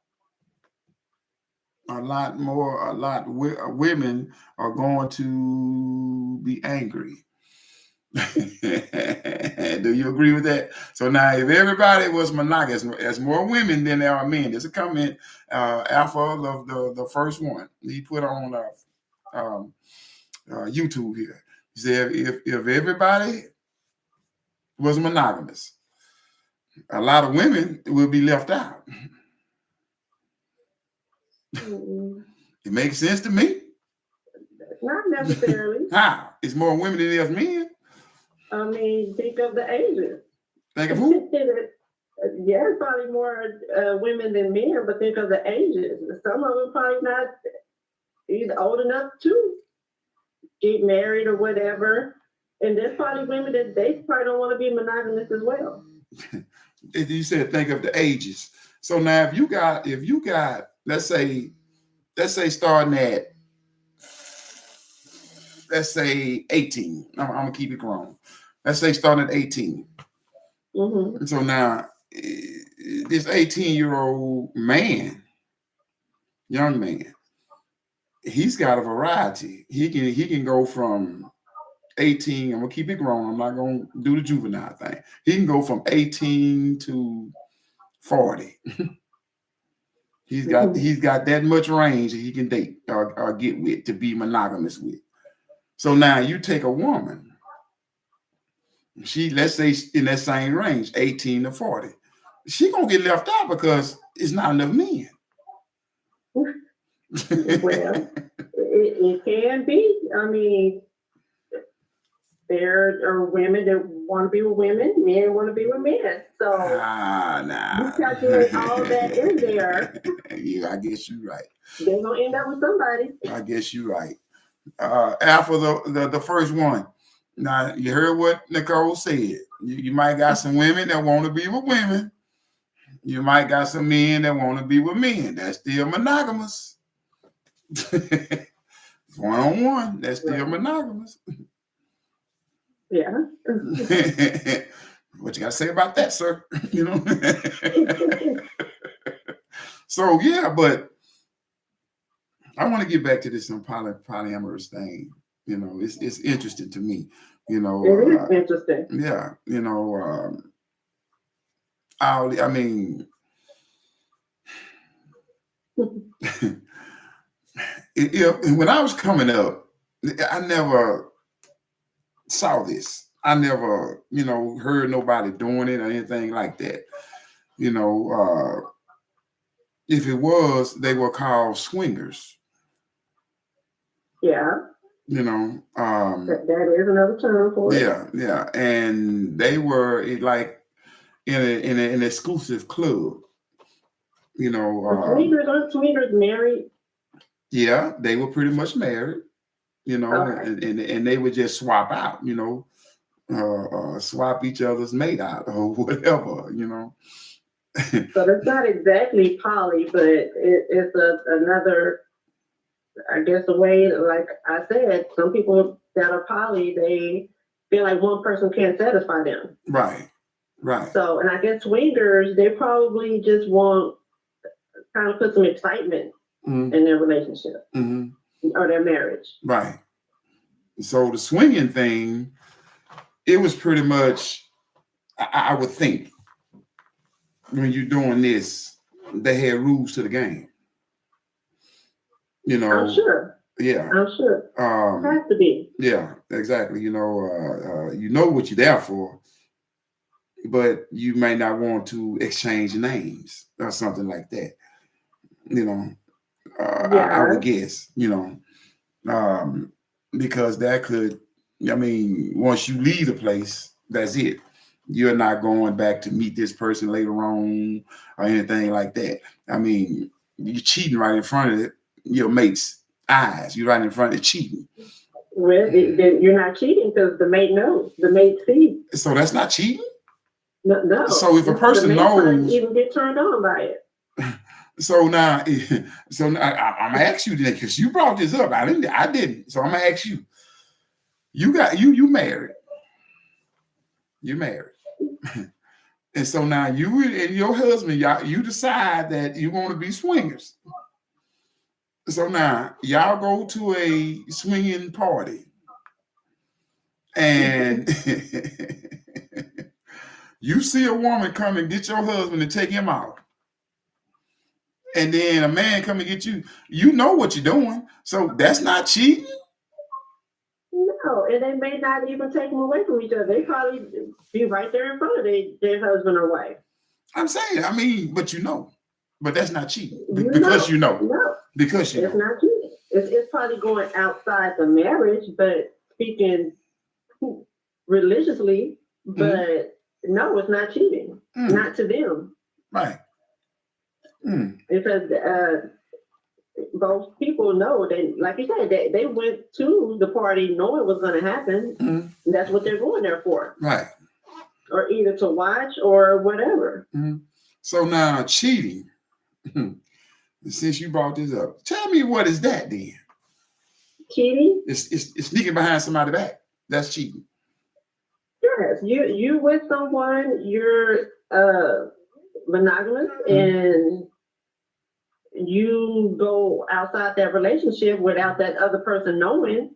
Speaker 1: women are going to be angry. Do you agree with that? So now, if everybody was monogamous, there's more women than there are men. There's a comment, Alpha, of the first one he put on YouTube here. He said, if everybody was monogamous, a lot of women will be left out. It makes sense to me.
Speaker 2: Not necessarily.
Speaker 1: How? It's more women than there's men.
Speaker 2: I mean, think of the ages.
Speaker 1: Think of who?
Speaker 2: Yeah, probably more women than men, but think of the ages. Some of them probably not either old enough to get married or whatever. And there's probably women that they probably don't want to be monogamous as well.
Speaker 1: You said think of the ages. So now if you got let's say starting at, let's say 18. I'm gonna keep it grown. Let's say starting at 18. So now this 18-year-old man, young man, he's got a variety. He can go from 18. I'm gonna keep it grown. I'm not gonna do the juvenile thing. He can go from 18 to 40. He's got that much range that he can date or get with, to be monogamous with. So now you take a woman. She, let's say in that same range, 18 to 40. She gonna get left out because it's not enough men.
Speaker 2: Well, it can be. I mean, there are women that want to be with women, men want to be with men. So
Speaker 1: nah.
Speaker 2: you calculate all that in there.
Speaker 1: Yeah, I guess you're right.
Speaker 2: They're gonna end up with somebody.
Speaker 1: I guess you're right. After the first one, now you heard what Nicole said. You might got some women that want to be with women. You might got some men that want to be with men. That's still monogamous. One-on-one, that's still monogamous.
Speaker 2: Yeah.
Speaker 1: What you got to say about that, sir? You know. So yeah, but I want to get back to this polyamorous thing. You know, it's interesting to me. You know,
Speaker 2: it is interesting.
Speaker 1: Yeah, you know, I mean, when I was coming up, I never saw this. I never, you know, heard nobody doing it or anything like that. You know, if it was, they were called swingers.
Speaker 2: Yeah.
Speaker 1: You know,
Speaker 2: that is another term for it.
Speaker 1: Yeah, and they were like in an exclusive club. You know,
Speaker 2: aren't swingers married?
Speaker 1: Yeah, they were pretty much married. You know, okay. and they would just swap out. You know, swap each other's mate out or whatever. You know.
Speaker 2: So it's not exactly poly, but it's another. I guess the way, like I said, some people that are poly, they feel like one person can't satisfy them.
Speaker 1: Right.
Speaker 2: So, and I guess swingers, they probably just want kind of put some excitement in their relationship or their marriage.
Speaker 1: Right. So the swinging thing, it was pretty much, I would think, when you're doing this, they had rules to the game. You know,
Speaker 2: I'm sure.
Speaker 1: Yeah,
Speaker 2: I'm sure. It has to be.
Speaker 1: Yeah, exactly. You know what you're there for, but you may not want to exchange names or something like that. You know, I would guess. You know, because that could. I mean, once you leave the place, that's it. You're not going back to meet this person later on or anything like that. I mean, you're cheating right in front of your mate's eyes. You're right in front of cheating.
Speaker 2: Well, you're not cheating because the mate knows. The mate sees.
Speaker 1: So that's not cheating?
Speaker 2: No.
Speaker 1: So if a person knows,
Speaker 2: even get turned on by it.
Speaker 1: So now I'm gonna ask you that because you brought this up. I didn't. So I'm gonna ask you. You married. You married. And so now you and your husband, you decide that you want to be swingers. So now y'all go to a swinging party. And you see a woman come and get your husband and take him out. And then a man come and get you. You know what you're doing. So that's not cheating.
Speaker 2: No, and they may not even take them away from each other. They probably be right there in front of their husband or wife.
Speaker 1: I'm saying, I mean, but you know. But that's not cheating. Because you know.
Speaker 2: No.
Speaker 1: Because you know.
Speaker 2: It's not cheating. It's probably going outside the marriage, but speaking religiously, but no, it's not cheating. Not to them.
Speaker 1: Right.
Speaker 2: Because both people know that, like you said, they went to the party knowing what's going to happen. That's what they're going there for.
Speaker 1: Right.
Speaker 2: Or either to watch or whatever.
Speaker 1: So now cheating, since you brought this up, tell me what is that then?
Speaker 2: Cheating?
Speaker 1: It's sneaking behind somebody's back. That's cheating.
Speaker 2: Yes. You with someone, you're monogamous and you go outside that relationship without that other person knowing,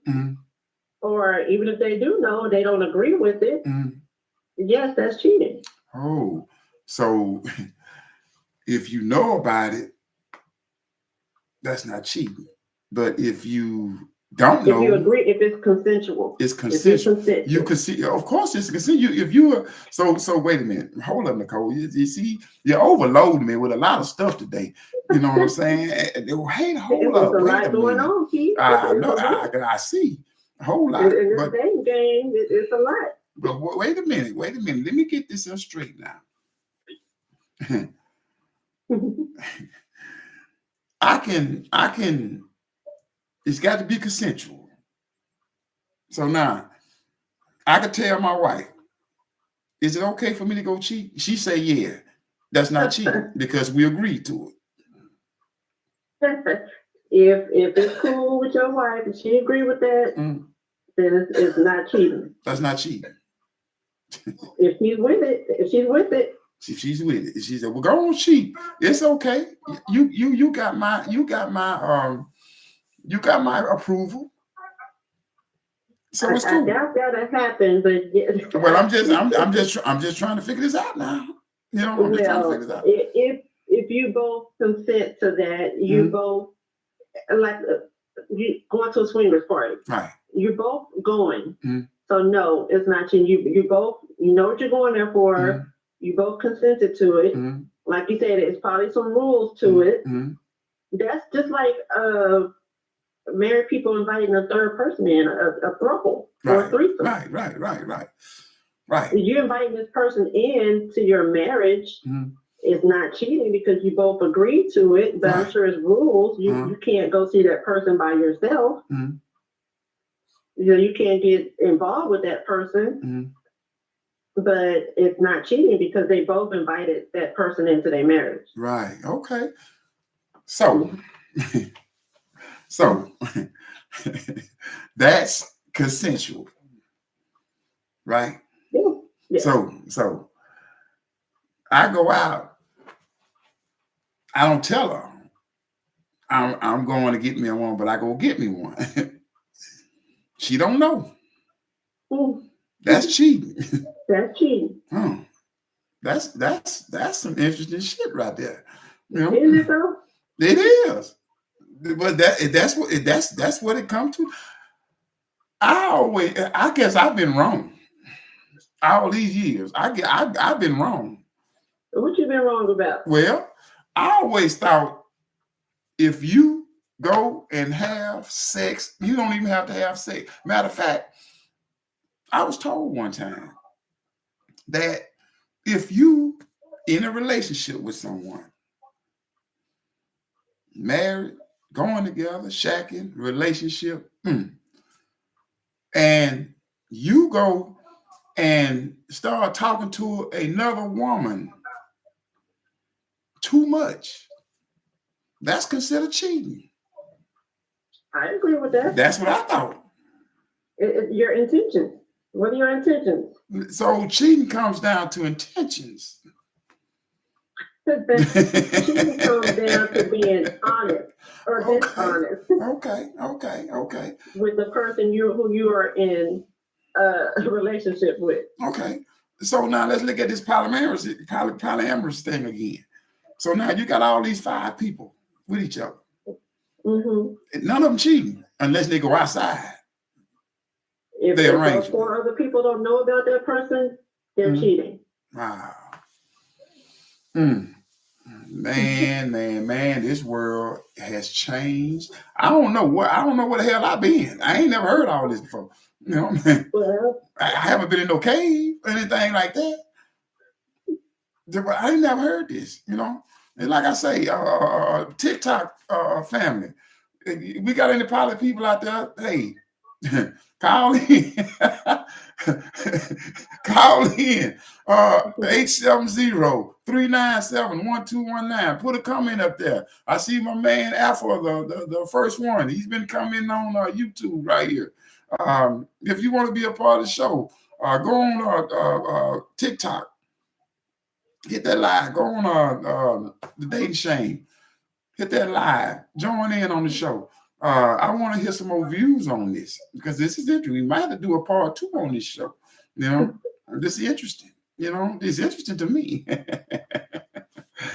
Speaker 2: or even if they do know, they don't agree with it. Yes, that's cheating.
Speaker 1: Oh, so if you know about it, that's not cheating. But if you Don't know.
Speaker 2: If you agree, if it's consensual.
Speaker 1: It's consensual. You can see, of course, it's consensual. If you are so wait a minute. Hold up, Nicole. You see, you're overloading me with a lot of stuff today. You know what I'm saying? Hey, hold up.
Speaker 2: There's a
Speaker 1: Wait
Speaker 2: lot
Speaker 1: a
Speaker 2: going
Speaker 1: minute.
Speaker 2: on, Keith.
Speaker 1: I see. A whole lot.
Speaker 2: In this dating game, it's a lot.
Speaker 1: But wait a minute. Let me get this straight now. I can, it's got to be consensual. So now I could tell my wife, is it okay for me to go cheat? She say, yeah, that's not cheating because we agreed to
Speaker 2: it. If it's cool with your wife and she agree with that, then it's not cheating.
Speaker 1: That's not cheating.
Speaker 2: If she's with it, if she's with it.
Speaker 1: If she's with it, she said, "Well, go on cheat. It's okay. You got my approval." So it's cool.
Speaker 2: I doubt that'll happen, but yeah.
Speaker 1: Well, I'm just trying to figure this out now. You know, I'm just trying to figure this out.
Speaker 2: If you both consent to that, you both like you going to a swingers party,
Speaker 1: right?
Speaker 2: You're both going, so no, it's not cheating. You both know what you're going there for. You both consented to it. Like you said, it's probably some rules to it. That's just like married people inviting a third person in, a throuple or a threesome.
Speaker 1: Right.
Speaker 2: You inviting this person in to your marriage is not cheating because you both agreed to it, but I'm sure it's rules. You can't go see that person by yourself. You know, you can't get involved with that person. But it's not cheating because they both invited that person into their marriage.
Speaker 1: Right. Okay. So that's consensual, right?
Speaker 2: Yeah.
Speaker 1: So I go out. I don't tell her I'm going to get me a one, but I go get me one. She don't know. That's cheating.
Speaker 2: That's cheating.
Speaker 1: That's some interesting shit right there. You know?
Speaker 2: Isn't it though?
Speaker 1: It is. But that's what it comes to. I guess I've been wrong all these years. I've been wrong.
Speaker 2: What you been wrong about?
Speaker 1: Well, I always thought if you go and have sex, you don't even have to have sex. Matter of fact, I was told one time that if you in a relationship with someone, married, going together, shacking, relationship, and you go and start talking to another woman too much, that's considered cheating.
Speaker 2: I agree with that.
Speaker 1: That's what I thought.
Speaker 2: Your intentions. What are your intentions?
Speaker 1: So cheating comes down to intentions.
Speaker 2: Cheating comes down to being honest or dishonest.
Speaker 1: Okay.
Speaker 2: With the person who you are in a relationship with.
Speaker 1: Okay. So now let's look at this polyamorous thing again. So now you got all these 5 people with each other. None of them cheating unless they go outside.
Speaker 2: If those 4 other people don't know about that person, they're cheating.
Speaker 1: Wow. Man, this world has changed. I don't know where the hell I've been. I ain't never heard all this before. You know what I mean?
Speaker 2: Well,
Speaker 1: I haven't been in no cave or anything like that. I ain't never heard this, you know. And like I say, TikTok family. We got any poly people out there? Hey, call in. Call in. 870-397-1219. Put a comment up there. I see my man Alpha, the first one. He's been commenting on YouTube right here. If you want to be a part of the show, go on TikTok. Hit that live. Go on the Dating Shame. Hit that live. Join in on the show. I want to hear some more views on this because this is interesting. We might have to do a part 2 on this show. You know, this is interesting. You know, it's interesting to me.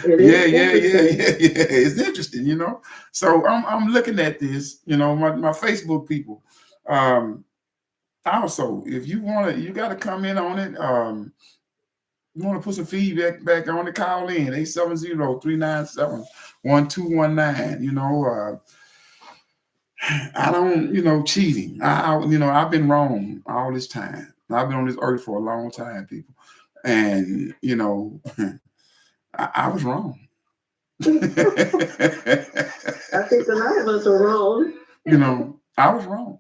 Speaker 1: Yeah. It's interesting, you know. So I'm looking at this, you know, my Facebook people. Also, if you want to, you got to come in on it. You want to put some feedback back on the call in 870-397-1219. You know, I don't, you know, cheating. You know, I've been wrong all this time. I've been on this earth for a long time, people, and you know, I was wrong.
Speaker 2: I think a lot of us are wrong.
Speaker 1: You know, I was wrong.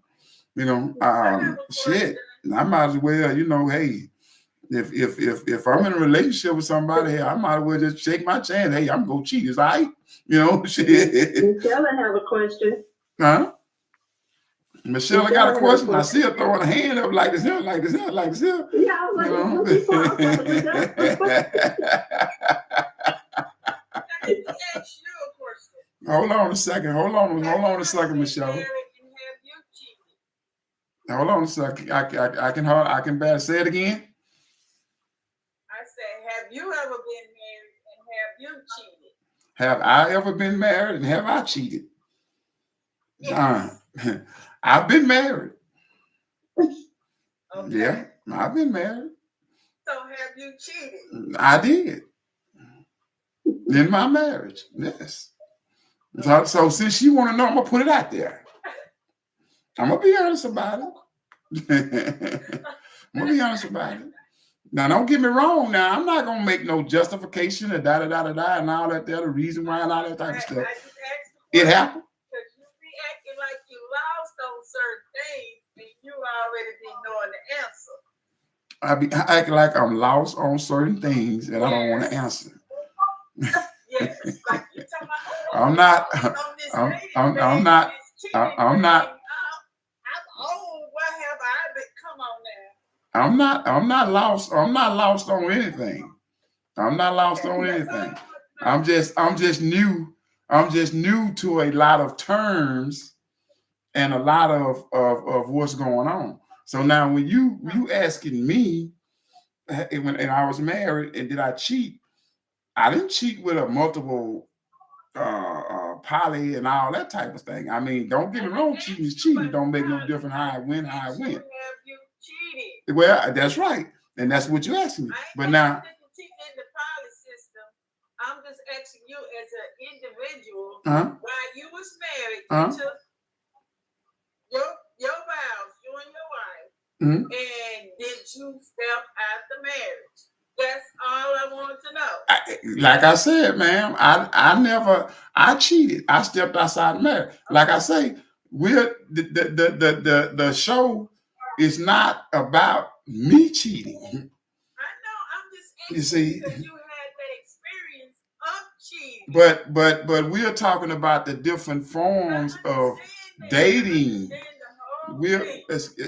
Speaker 1: You know, shit. I might as well, you know, hey, if I'm in a relationship with somebody, hey, I might as well just take my chance. Hey, I'm gonna cheat. Is all right? You know, shit.
Speaker 2: Michelle, I have a question.
Speaker 1: Huh? Michelle, I got a question. I see her throwing a hand up like this, like this, like this.
Speaker 2: Yeah, I was
Speaker 1: Hold on a second. Hold on a second, Michelle. Hold on a second. I can better say it again.
Speaker 3: I said, have you ever been married and have you cheated?
Speaker 1: Have I ever been married and have I cheated?
Speaker 3: Yes.
Speaker 1: I've been married.
Speaker 3: Okay.
Speaker 1: Yeah, I've been married.
Speaker 3: So have you cheated?
Speaker 1: I did. In my marriage, yes. So since you want to know, I'm gonna put it out there. I'm gonna be honest about it. I'm gonna be honest about it. Now, don't get me wrong. Now, I'm not gonna make no justification and and all that. The reason why and all that type of stuff. It happened.
Speaker 3: Because you be acting like you lost on certain things, and you already be knowing the answer.
Speaker 1: I be acting like I'm lost on certain things and I don't want to answer.
Speaker 3: Yes, like you talking about.
Speaker 1: I'm not. I'm not. I'm not.
Speaker 3: I'm old. What have I been? Come on now.
Speaker 1: I'm not lost. I'm not lost on anything. I'm not lost on anything. I'm just new. I'm just new to a lot of terms and a lot of what's going on. So now when you asking me when I was married and did I cheat? I didn't cheat with a multiple poly and all that type of thing. I mean, don't get me wrong, cheating is cheating. It don't make no difference how I win, how I win.
Speaker 3: Have you cheated?
Speaker 1: Well, that's right. And that's what you asked me. But now
Speaker 3: in the poly system, I'm just asking you as an individual, while you was married, you took your vows, you and your wife, and did you step out the marriage? That's all I wanted to know.
Speaker 1: Like I said, ma'am, I cheated. I stepped outside the marriage. Like I say, the show is not about me cheating.
Speaker 3: I know. I'm just asking
Speaker 1: you see,
Speaker 3: because you had that experience of cheating.
Speaker 1: But we're talking about the different forms of dating.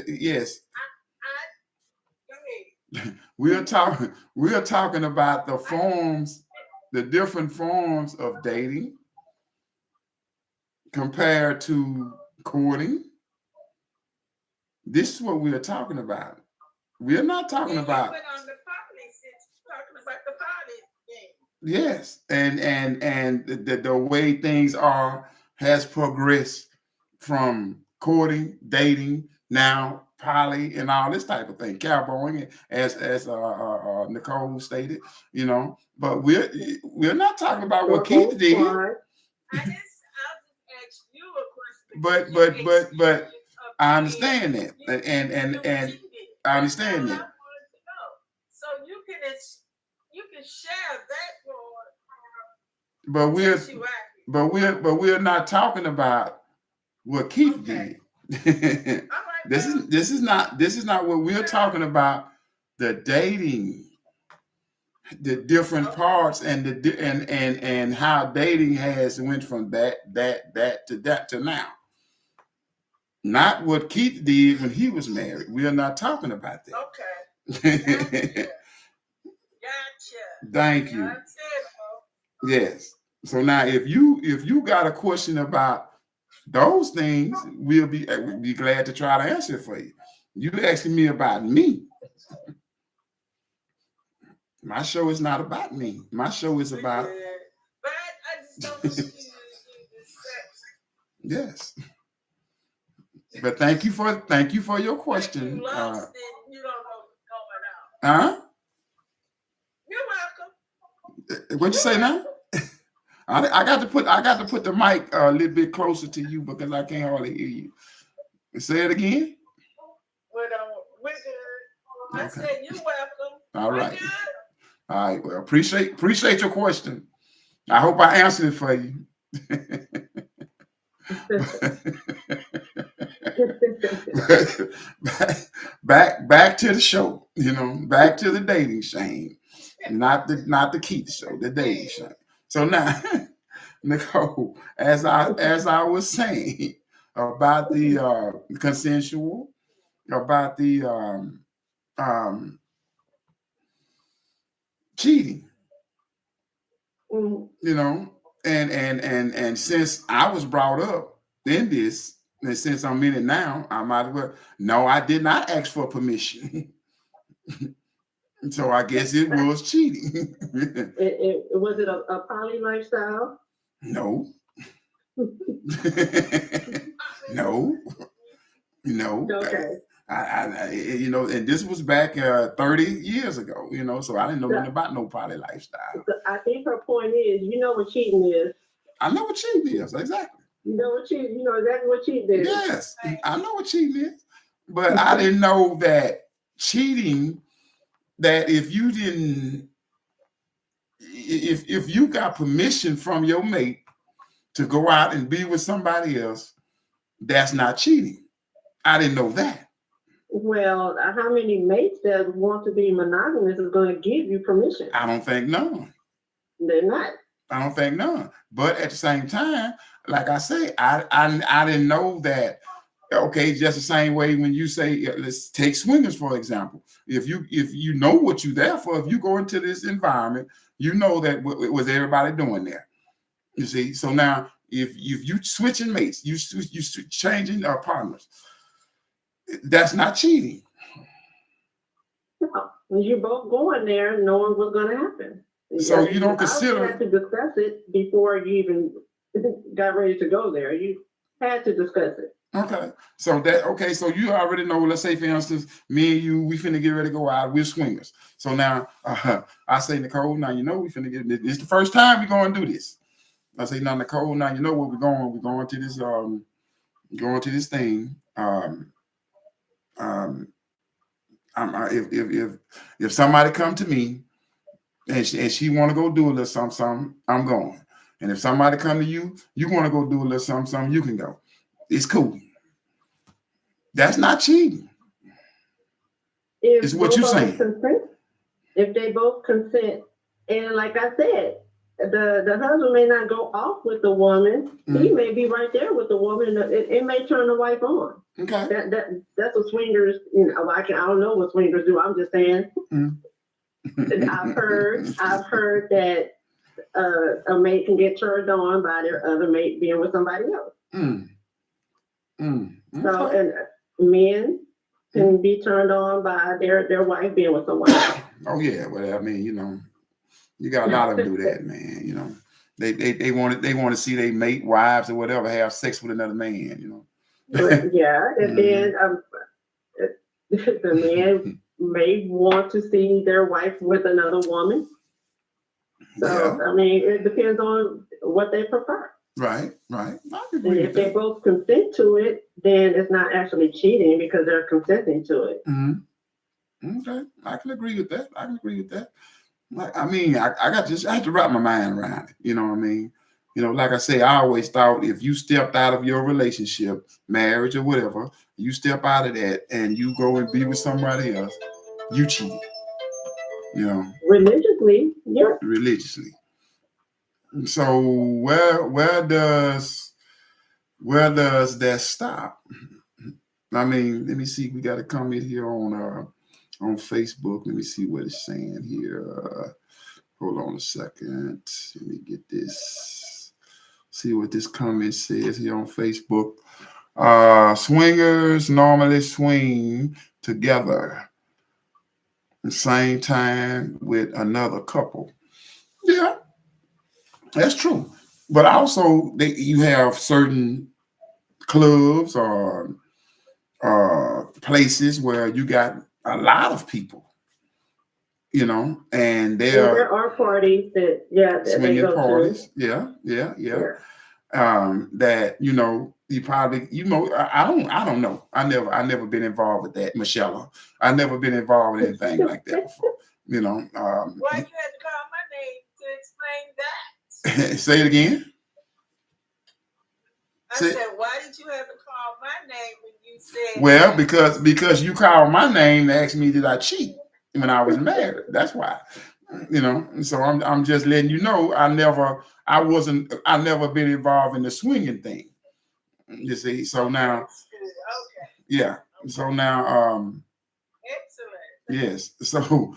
Speaker 1: Yes. We're talking about the forms, the different forms of dating compared to courting. This is what we are talking about. We're not talking about.
Speaker 3: Talking about the poly thing.
Speaker 1: Yes, and the way things has progressed from courting, dating, now poly, and all this type of thing, cowboying, as Nicole stated, you know. But we're not talking about what Keith did.
Speaker 3: I'll just ask you a question.
Speaker 1: But I understand that, and I understand that.
Speaker 3: So you can share that
Speaker 1: part. But we're not talking about what Keith did. This is not what we're talking about. The dating, the different parts, and and how dating has went from that to now. Not what Keith did when he was married. We are not talking about that.
Speaker 3: Okay. Gotcha.
Speaker 1: Thank you. Yes. So now, if you got a question about those things, we'll be glad to try to answer it for you. You asking me about me. My show is not about me. My show is about Yes. But thank you for your question.
Speaker 3: You lost it. You don't know what's going on.
Speaker 1: Huh?
Speaker 3: You're welcome.
Speaker 1: What'd you say now? I got to put the mic a little bit closer to you because I can't hardly hear you. Say it again.
Speaker 3: We're good. I said you're welcome.
Speaker 1: All right. All right. Well, appreciate your question. I hope I answered it for you. back to the show. Back to the dating shame. Not the Keith show, the dating shame. So now, Nicole, as I was saying about the consensual, about the cheating, and since I was brought up in this, and since I'm in it now, I might as well. No, I did not ask for permission. So I guess it was cheating.
Speaker 2: Was it a poly lifestyle?
Speaker 1: No. No.
Speaker 2: Okay.
Speaker 1: I and this was back 30 years ago, so I didn't know nothing about no poly lifestyle.
Speaker 2: I think her point is, you know what cheating is.
Speaker 1: I know what cheating is, exactly.
Speaker 2: You know exactly what cheating is.
Speaker 1: Yes, I know what cheating is. But I didn't know that cheating, that if you got permission from your mate to go out and be with somebody else, that's not cheating. I didn't know that.
Speaker 2: Well, how many mates that want to be monogamous is going to give you permission?
Speaker 1: I don't think none.
Speaker 2: They're not.
Speaker 1: I don't think none. But at the same time, like I say, I didn't know that. Okay, just the same way when you say, let's take swingers for example. If you know what you're there for, if you go into this environment, you know that what was everybody doing there. You see, so now if you switching mates, you changing partners, that's not cheating.
Speaker 2: No, you're both going there knowing what's going to happen.
Speaker 1: So you don't consider.
Speaker 2: You had to discuss it before you even got ready to go there. You had to discuss it.
Speaker 1: Okay, so you already know. Let's say, for instance, me and you, we finna get ready to go out. We're swingers. So now I say, Nicole, now we finna get. It's the first time we're going to do this. I say, now Nicole, now you know where we're going. We're going to this thing. If somebody come to me and she want to go do a little something, I'm going. And if somebody come to you, you want to go do a little something, you can go. It's cool. That's not cheating. It's what you're saying.
Speaker 2: If they both consent, and like I said, the husband may not go off with the woman. Mm-hmm. He may be right there with the woman. It may turn the wife on.
Speaker 1: Okay.
Speaker 2: That's what swingers. I don't know what swingers do. I'm just saying. Mm-hmm. I've heard that a mate can get turned on by their other mate being with somebody else. Okay. So and men can be turned on by their wife being with someone else.
Speaker 1: Oh yeah, well I mean you got a lot of them do that, man. They want to see their mate, wives or whatever have sex with another man.
Speaker 2: But, yeah, and then the man may want to see their wife with another woman. So yeah. I mean, it depends on what they prefer.
Speaker 1: Right.
Speaker 2: And if they both consent to it, then it's not actually cheating because they're consenting to it.
Speaker 1: Mm-hmm. Okay, I can agree with that. I mean, I have to wrap my mind around it. You know what I mean? Like I say, I always thought if you stepped out of your relationship, marriage or whatever, you step out of that and you go and be with somebody else, you cheated.
Speaker 2: Religiously, yeah.
Speaker 1: Religiously. So where does that stop? I mean, let me see. We got a comment here on Facebook. Let me see what it's saying here. Hold on a second. Let me get this. See what this comment says here on Facebook. Swingers normally swing together the same time with another couple. Yeah, that's true. But also, you have certain clubs or places where you got a lot of people, you know, and
Speaker 2: there are parties that that they
Speaker 1: swinging
Speaker 2: go
Speaker 1: parties.
Speaker 2: to.
Speaker 1: Yeah. That you probably I don't know. I never been involved with that, Michelle. I never been involved in anything like that before.
Speaker 3: Why you had to call my name to explain that?
Speaker 1: Say it again.
Speaker 3: I said, why did you have to call my name when you said?
Speaker 1: Well, because you called my name to ask me did I cheat when I was married. That's why. So I'm just letting you know I never been involved in the swinging thing. You see, so now,
Speaker 3: okay.
Speaker 1: Yeah. So now,
Speaker 3: excellent.
Speaker 1: Yes. So,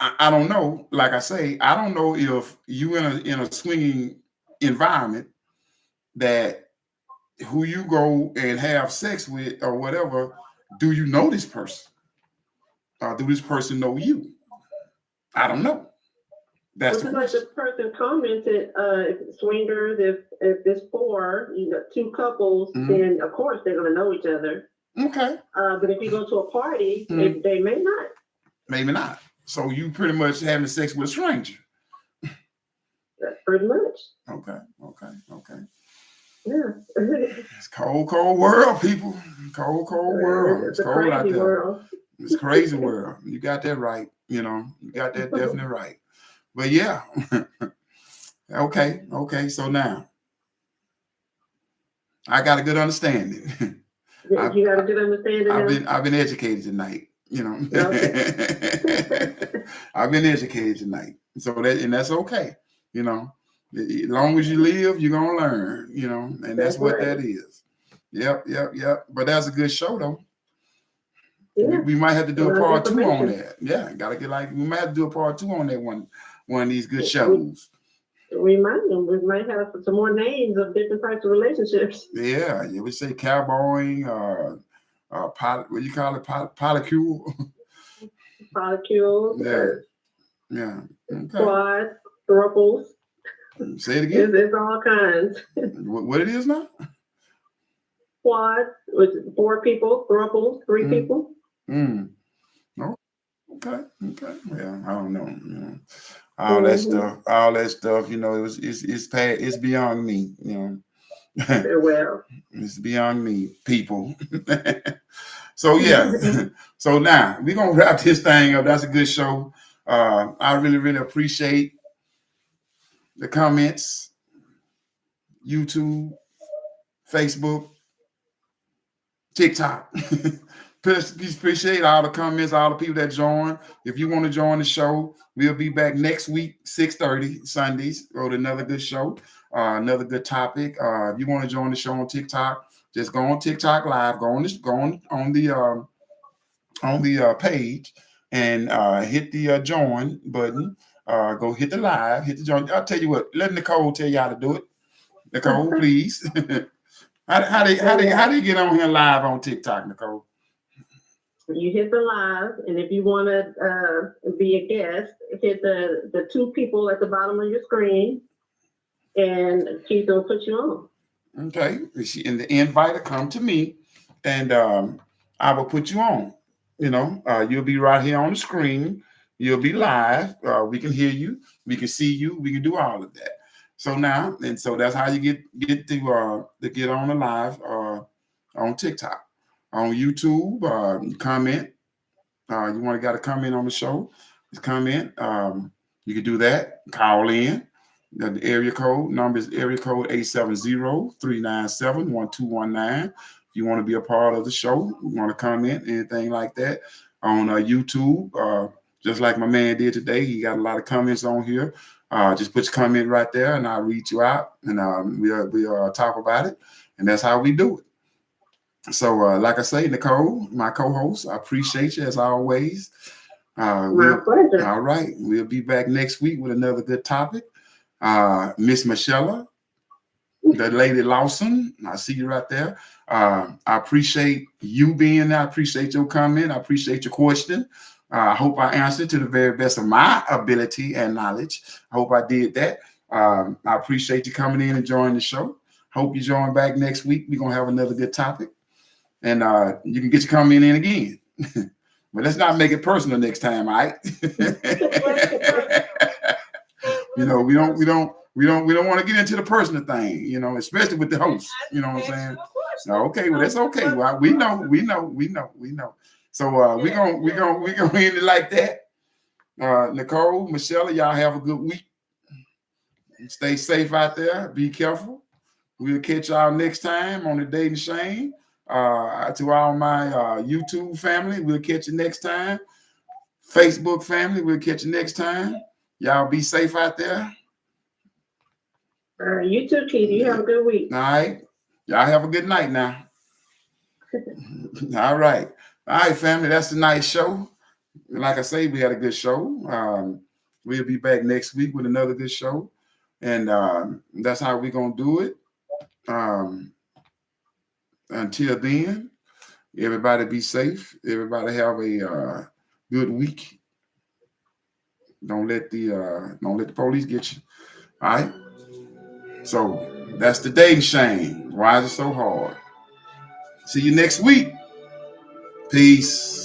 Speaker 1: I don't know. Like I say, I don't know if you in a swinging environment that who you go and have sex with or whatever. Do you know this person? Or do this person know you? I don't know. That's
Speaker 2: the like the person commented, if swingers, if it's for two couples, then of course they're gonna know each other.
Speaker 1: Okay.
Speaker 2: But if you go to a party, they may not.
Speaker 1: Maybe not. So you pretty much having sex with a stranger.
Speaker 2: That's pretty much.
Speaker 1: Okay.
Speaker 2: Yeah.
Speaker 1: It's cold world, people. Cold world.
Speaker 2: It's a cold crazy out there. World.
Speaker 1: It's crazy world. You got that right. You got that definitely right. But yeah. Okay. So now I got a good understanding.
Speaker 2: You got a good understanding.
Speaker 1: I've been educated tonight. Okay. I've been educated tonight. So that's okay. As long as you live, you're gonna learn. And that's what right. That is. Yep. But that's a good show, though. Yeah. We might have to do a part 2 on that. Yeah, we might have to do a part 2 on that one of these good shows.
Speaker 2: Remind them we might have some more names of different types of relationships.
Speaker 1: Yeah, we say cowboying, what do you call it? Polycule.
Speaker 2: Polycule.
Speaker 1: Yeah. Okay.
Speaker 2: Quad, thruples.
Speaker 1: Say it again.
Speaker 2: It's all kinds.
Speaker 1: What it is now?
Speaker 2: Quad, which is 4 people. Thruples, 3 people.
Speaker 1: No. Okay. Yeah, I don't know. All that stuff. It's beyond me.
Speaker 2: Well,
Speaker 1: it's beyond me, people. So yeah. So now we're gonna wrap this thing up. That's a good show. I really appreciate the comments. YouTube, Facebook, TikTok. Appreciate all the comments, all the people that join. If you want to join the show, we'll be back next week, 6:30 Sundays. Go to another good show, another good topic. If you want to join the show on TikTok, just go on TikTok Live. Go on the page and hit the join button. Go hit the live, hit the join. I'll tell you what. Let Nicole tell you how to do it. Nicole, please. How do you get on here live on TikTok, Nicole?
Speaker 2: You hit the live, and if you want to be a guest, hit the 2 people at the bottom of your screen, and she's gonna put you on.
Speaker 1: Okay, and the invite will come to me, and I will put you on. You'll be right here on the screen. You'll be live. We can hear you. We can see you. We can do all of that. So now, so that's how you get to get on the live on TikTok. On YouTube, you comment. You got to comment on the show. Just comment. You can do that. Call in. The area code number is area code 870-397-1219. If you want to be a part of the show, you want to comment, anything like that on YouTube. Just like my man did today, he got a lot of comments on here. Just put your comment right there, and I'll read you out, and we'll talk about it, and that's how we do it. So, like I say, Nicole, my co-host, I appreciate you as always.
Speaker 2: My pleasure.
Speaker 1: All right, we'll be back next week with another good topic. Miss Michelle, the lady Lawson, I see you right there. I appreciate you being there. I appreciate your comment. I appreciate your question. I hope I answered to the very best of my ability and knowledge. I hope I did that. I appreciate you coming in and joining the show. Hope you join back next week. We're going to have another good topic. And you can get your comment in again. But let's not make it personal next time, all right? You know, we don't want to get into the personal thing, you know, especially with the host. You know what I'm saying? Okay, well, that's okay. Well, we know. So we're gonna end it like that. Nicole, Michelle, y'all have a good week. Stay safe out there. Be careful. We'll catch y'all next time on the Dating Shame. To all my YouTube family, we'll catch you next time. Facebook family, we'll catch you next time. Y'all be safe out there.
Speaker 2: You too, Keith. You have a good week.
Speaker 1: All right. Y'all have a good night now. All right. All right, family. That's tonight's show. Like I say, we had a good show. We'll be back next week with another good show. And that's how we're going to do it. Until then, everybody be safe. Everybody have a good week. Don't let the police get you. All right. So that's the Dating Shame. Why is it so hard? See you next week. Peace.